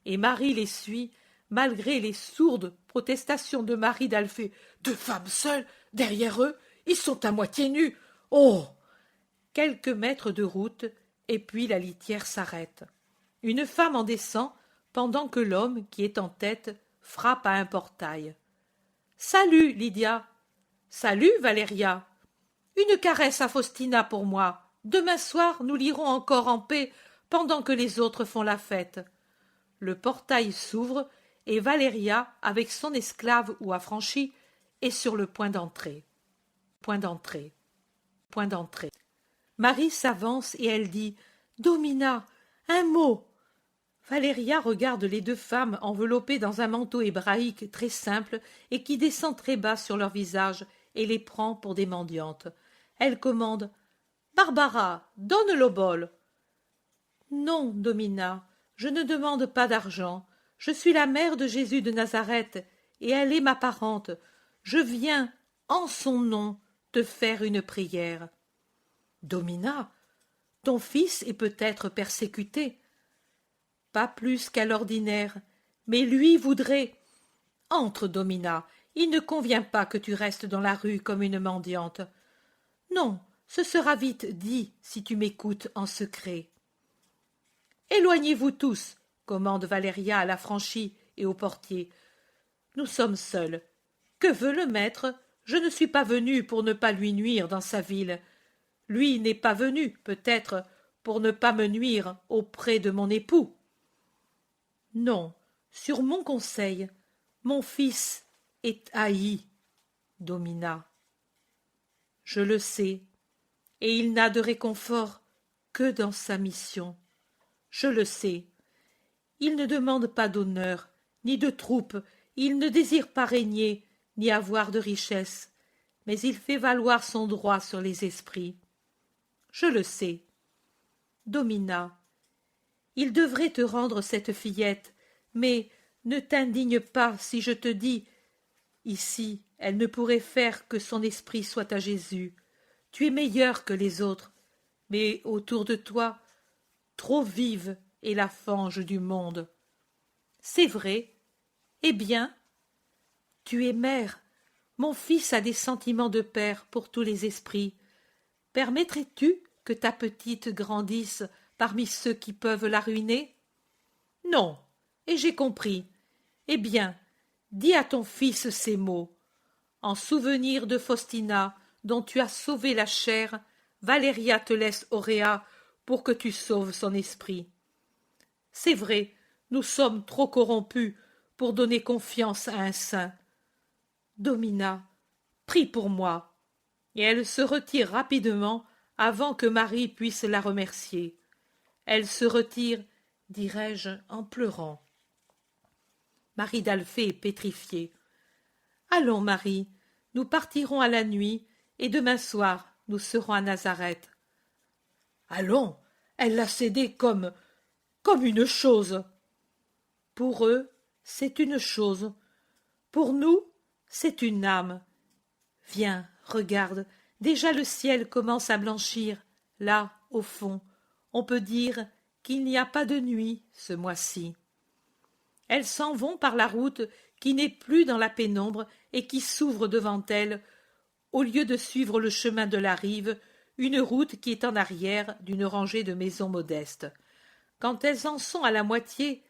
Et Marie les suit, malgré les sourdes protestations de Marie d'Alphée. « 2 femmes seules, derrière eux, ils sont à moitié nus. Oh !» Quelques mètres de route, et puis la litière s'arrête. Une femme en descend, pendant que l'homme, qui est en tête, frappe à un portail. « Salut, Lydia !»« Salut, Valéria !»« Une caresse à Faustina pour moi. Demain soir, nous lirons encore en paix, pendant que les autres font la fête. » Le portail s'ouvre, et Valéria, avec son esclave ou affranchie, est sur le point d'entrer. Point d'entrée. Point d'entrée. Marie s'avance et elle dit « Domina, un mot !» Valéria regarde les 2 femmes enveloppées dans un manteau hébraïque très simple et qui descend très bas sur leur visage et les prend pour des mendiantes. Elle commande « Barbara, donne l'obole !»« Non, Domina, je ne demande pas d'argent. Je suis la mère de Jésus de Nazareth et elle est ma parente. Je viens, en son nom, te faire une prière. »« Domina, ton fils est peut-être persécuté. » »« Pas plus qu'à l'ordinaire, mais lui voudrait. » »« Entre, Domina, il ne convient pas que tu restes dans la rue comme une mendiante. »« Non, ce sera vite dit si tu m'écoutes en secret. »« Éloignez-vous tous, » commande Valéria à l'affranchi et au portier. « Nous sommes seuls. Que veut le maître ? Je ne suis pas venue pour ne pas lui nuire dans sa ville. Lui n'est pas venu, peut-être, pour ne pas me nuire auprès de mon époux. Non, sur mon conseil, mon fils est haï, Domina. Je le sais, et il n'a de réconfort que dans sa mission. Je le sais. Il ne demande pas d'honneur, ni de troupes, il ne désire pas régner, ni avoir de richesses. mais il fait valoir son droit sur les esprits. Je le sais. Domina, il devrait te rendre cette fillette, mais ne t'indigne pas si je te dis, ici, elle ne pourrait faire que son esprit soit à Jésus. Tu es meilleur que les autres, mais autour de toi, trop vive est la fange du monde. C'est vrai. Eh bien, tu es mère. Mon fils a des sentiments de père pour tous les esprits. Permettrais-tu que ta petite grandisse parmi ceux qui peuvent la ruiner? Non, et j'ai compris. Eh bien, dis à ton fils ces mots. En souvenir de Faustina, dont tu as sauvé la chair, Valéria te laisse Auréa pour que tu sauves son esprit. C'est vrai, nous sommes trop corrompus pour donner confiance à un saint. Domina, prie pour moi. Et elle se retire rapidement avant que Marie puisse la remercier. Elle se retire, dirais-je, en pleurant. Marie d'Alphée est pétrifiée. Allons, Marie, nous partirons à la nuit, et demain soir, nous serons à Nazareth. Allons, elle l'a cédé comme une chose. Pour eux, c'est une chose. Pour nous, c'est une âme. Viens, regarde, déjà le ciel commence à blanchir. Là, au fond, on peut dire qu'il n'y a pas de nuit ce mois-ci. Elles s'en vont par la route qui n'est plus dans la pénombre et qui s'ouvre devant elles, au lieu de suivre le chemin de la rive, une route qui est en arrière d'une rangée de maisons modestes. Quand elles en sont à la moitié,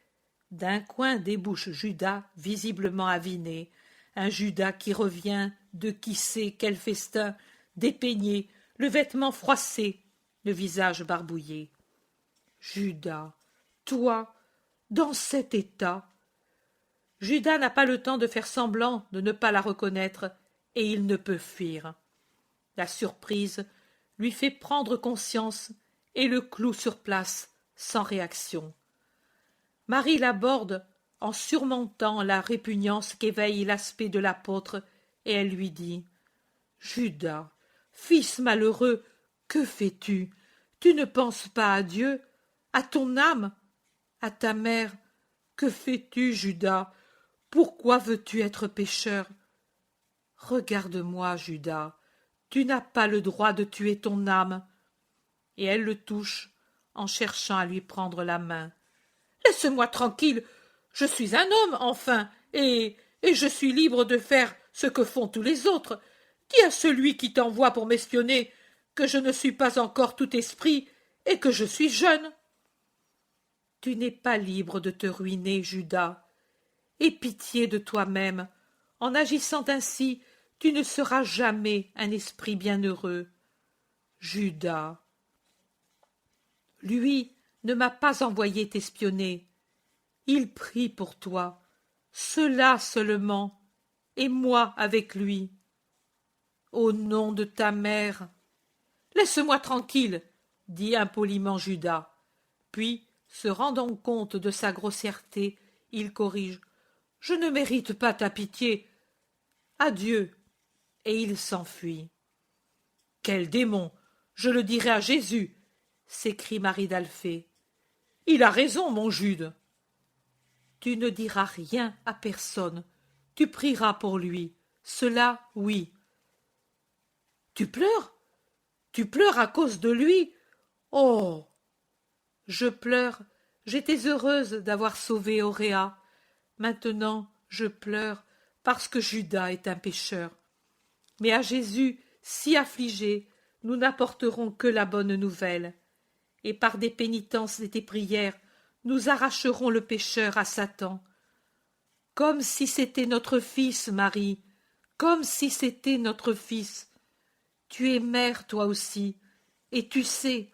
d'un coin débouche Judas, visiblement aviné, un Judas qui revient de qui sait quel festin, dépeigné, le vêtement froissé, le visage barbouillé. Judas, toi, dans cet état. Judas n'a pas le temps de faire semblant de ne pas la reconnaître, et il ne peut fuir. La surprise lui fait prendre conscience et le cloue sur place, sans réaction. Marie l'aborde en surmontant la répugnance qu'éveille l'aspect de l'apôtre, et elle lui dit « Judas, fils malheureux, que fais-tu? Tu ne penses pas à Dieu, à ton âme, à ta mère? Que fais-tu, Judas? Pourquoi veux-tu être pécheur? Regarde-moi, Judas, tu n'as pas le droit de tuer ton âme. » Et elle le touche en cherchant à lui prendre la main. « Laisse-moi tranquille, je suis un homme, enfin, et je suis libre de faire ce que font tous les autres. Dis à celui qui t'envoie pour m'espionner que je ne suis pas encore tout esprit et que je suis jeune. » Tu n'es pas libre de te ruiner, Judas. Aie pitié de toi-même. En agissant ainsi, tu ne seras jamais un esprit bienheureux. Judas. Lui ne m'a pas envoyé t'espionner. Il prie pour toi, cela seulement, et moi avec lui. Au nom de ta mère. Laisse-moi tranquille, dit impoliment Judas. Puis, se rendant compte de sa grossièreté, il corrige. Je ne mérite pas ta pitié. Adieu. Et il s'enfuit. Quel démon! Je le dirai à Jésus, s'écrie Marie d'Alphée. Il a raison, mon Jude. Tu ne diras rien à personne. Tu prieras pour lui. Cela, oui. Tu pleures? Tu pleures à cause de lui? Oh! Je pleure. J'étais heureuse d'avoir sauvé Auréa. Maintenant, je pleure parce que Judas est un pécheur. Mais à Jésus, si affligé, nous n'apporterons que la bonne nouvelle. Et par des pénitences et des prières, nous arracherons le pécheur à Satan. Comme si c'était notre fils, Marie, comme si c'était notre fils. Tu es mère, toi aussi, et tu sais,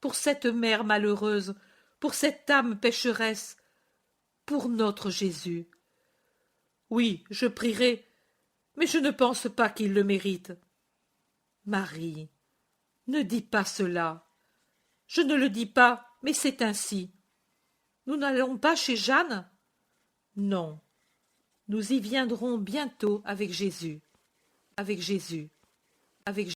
pour cette mère malheureuse, pour cette âme pécheresse, pour notre Jésus. Oui, je prierai, mais je ne pense pas qu'il le mérite. Marie, ne dis pas cela. Je ne le dis pas, mais c'est ainsi. Nous n'allons pas chez Jeanne? Non. Nous y viendrons bientôt avec Jésus. avec Jésus, avec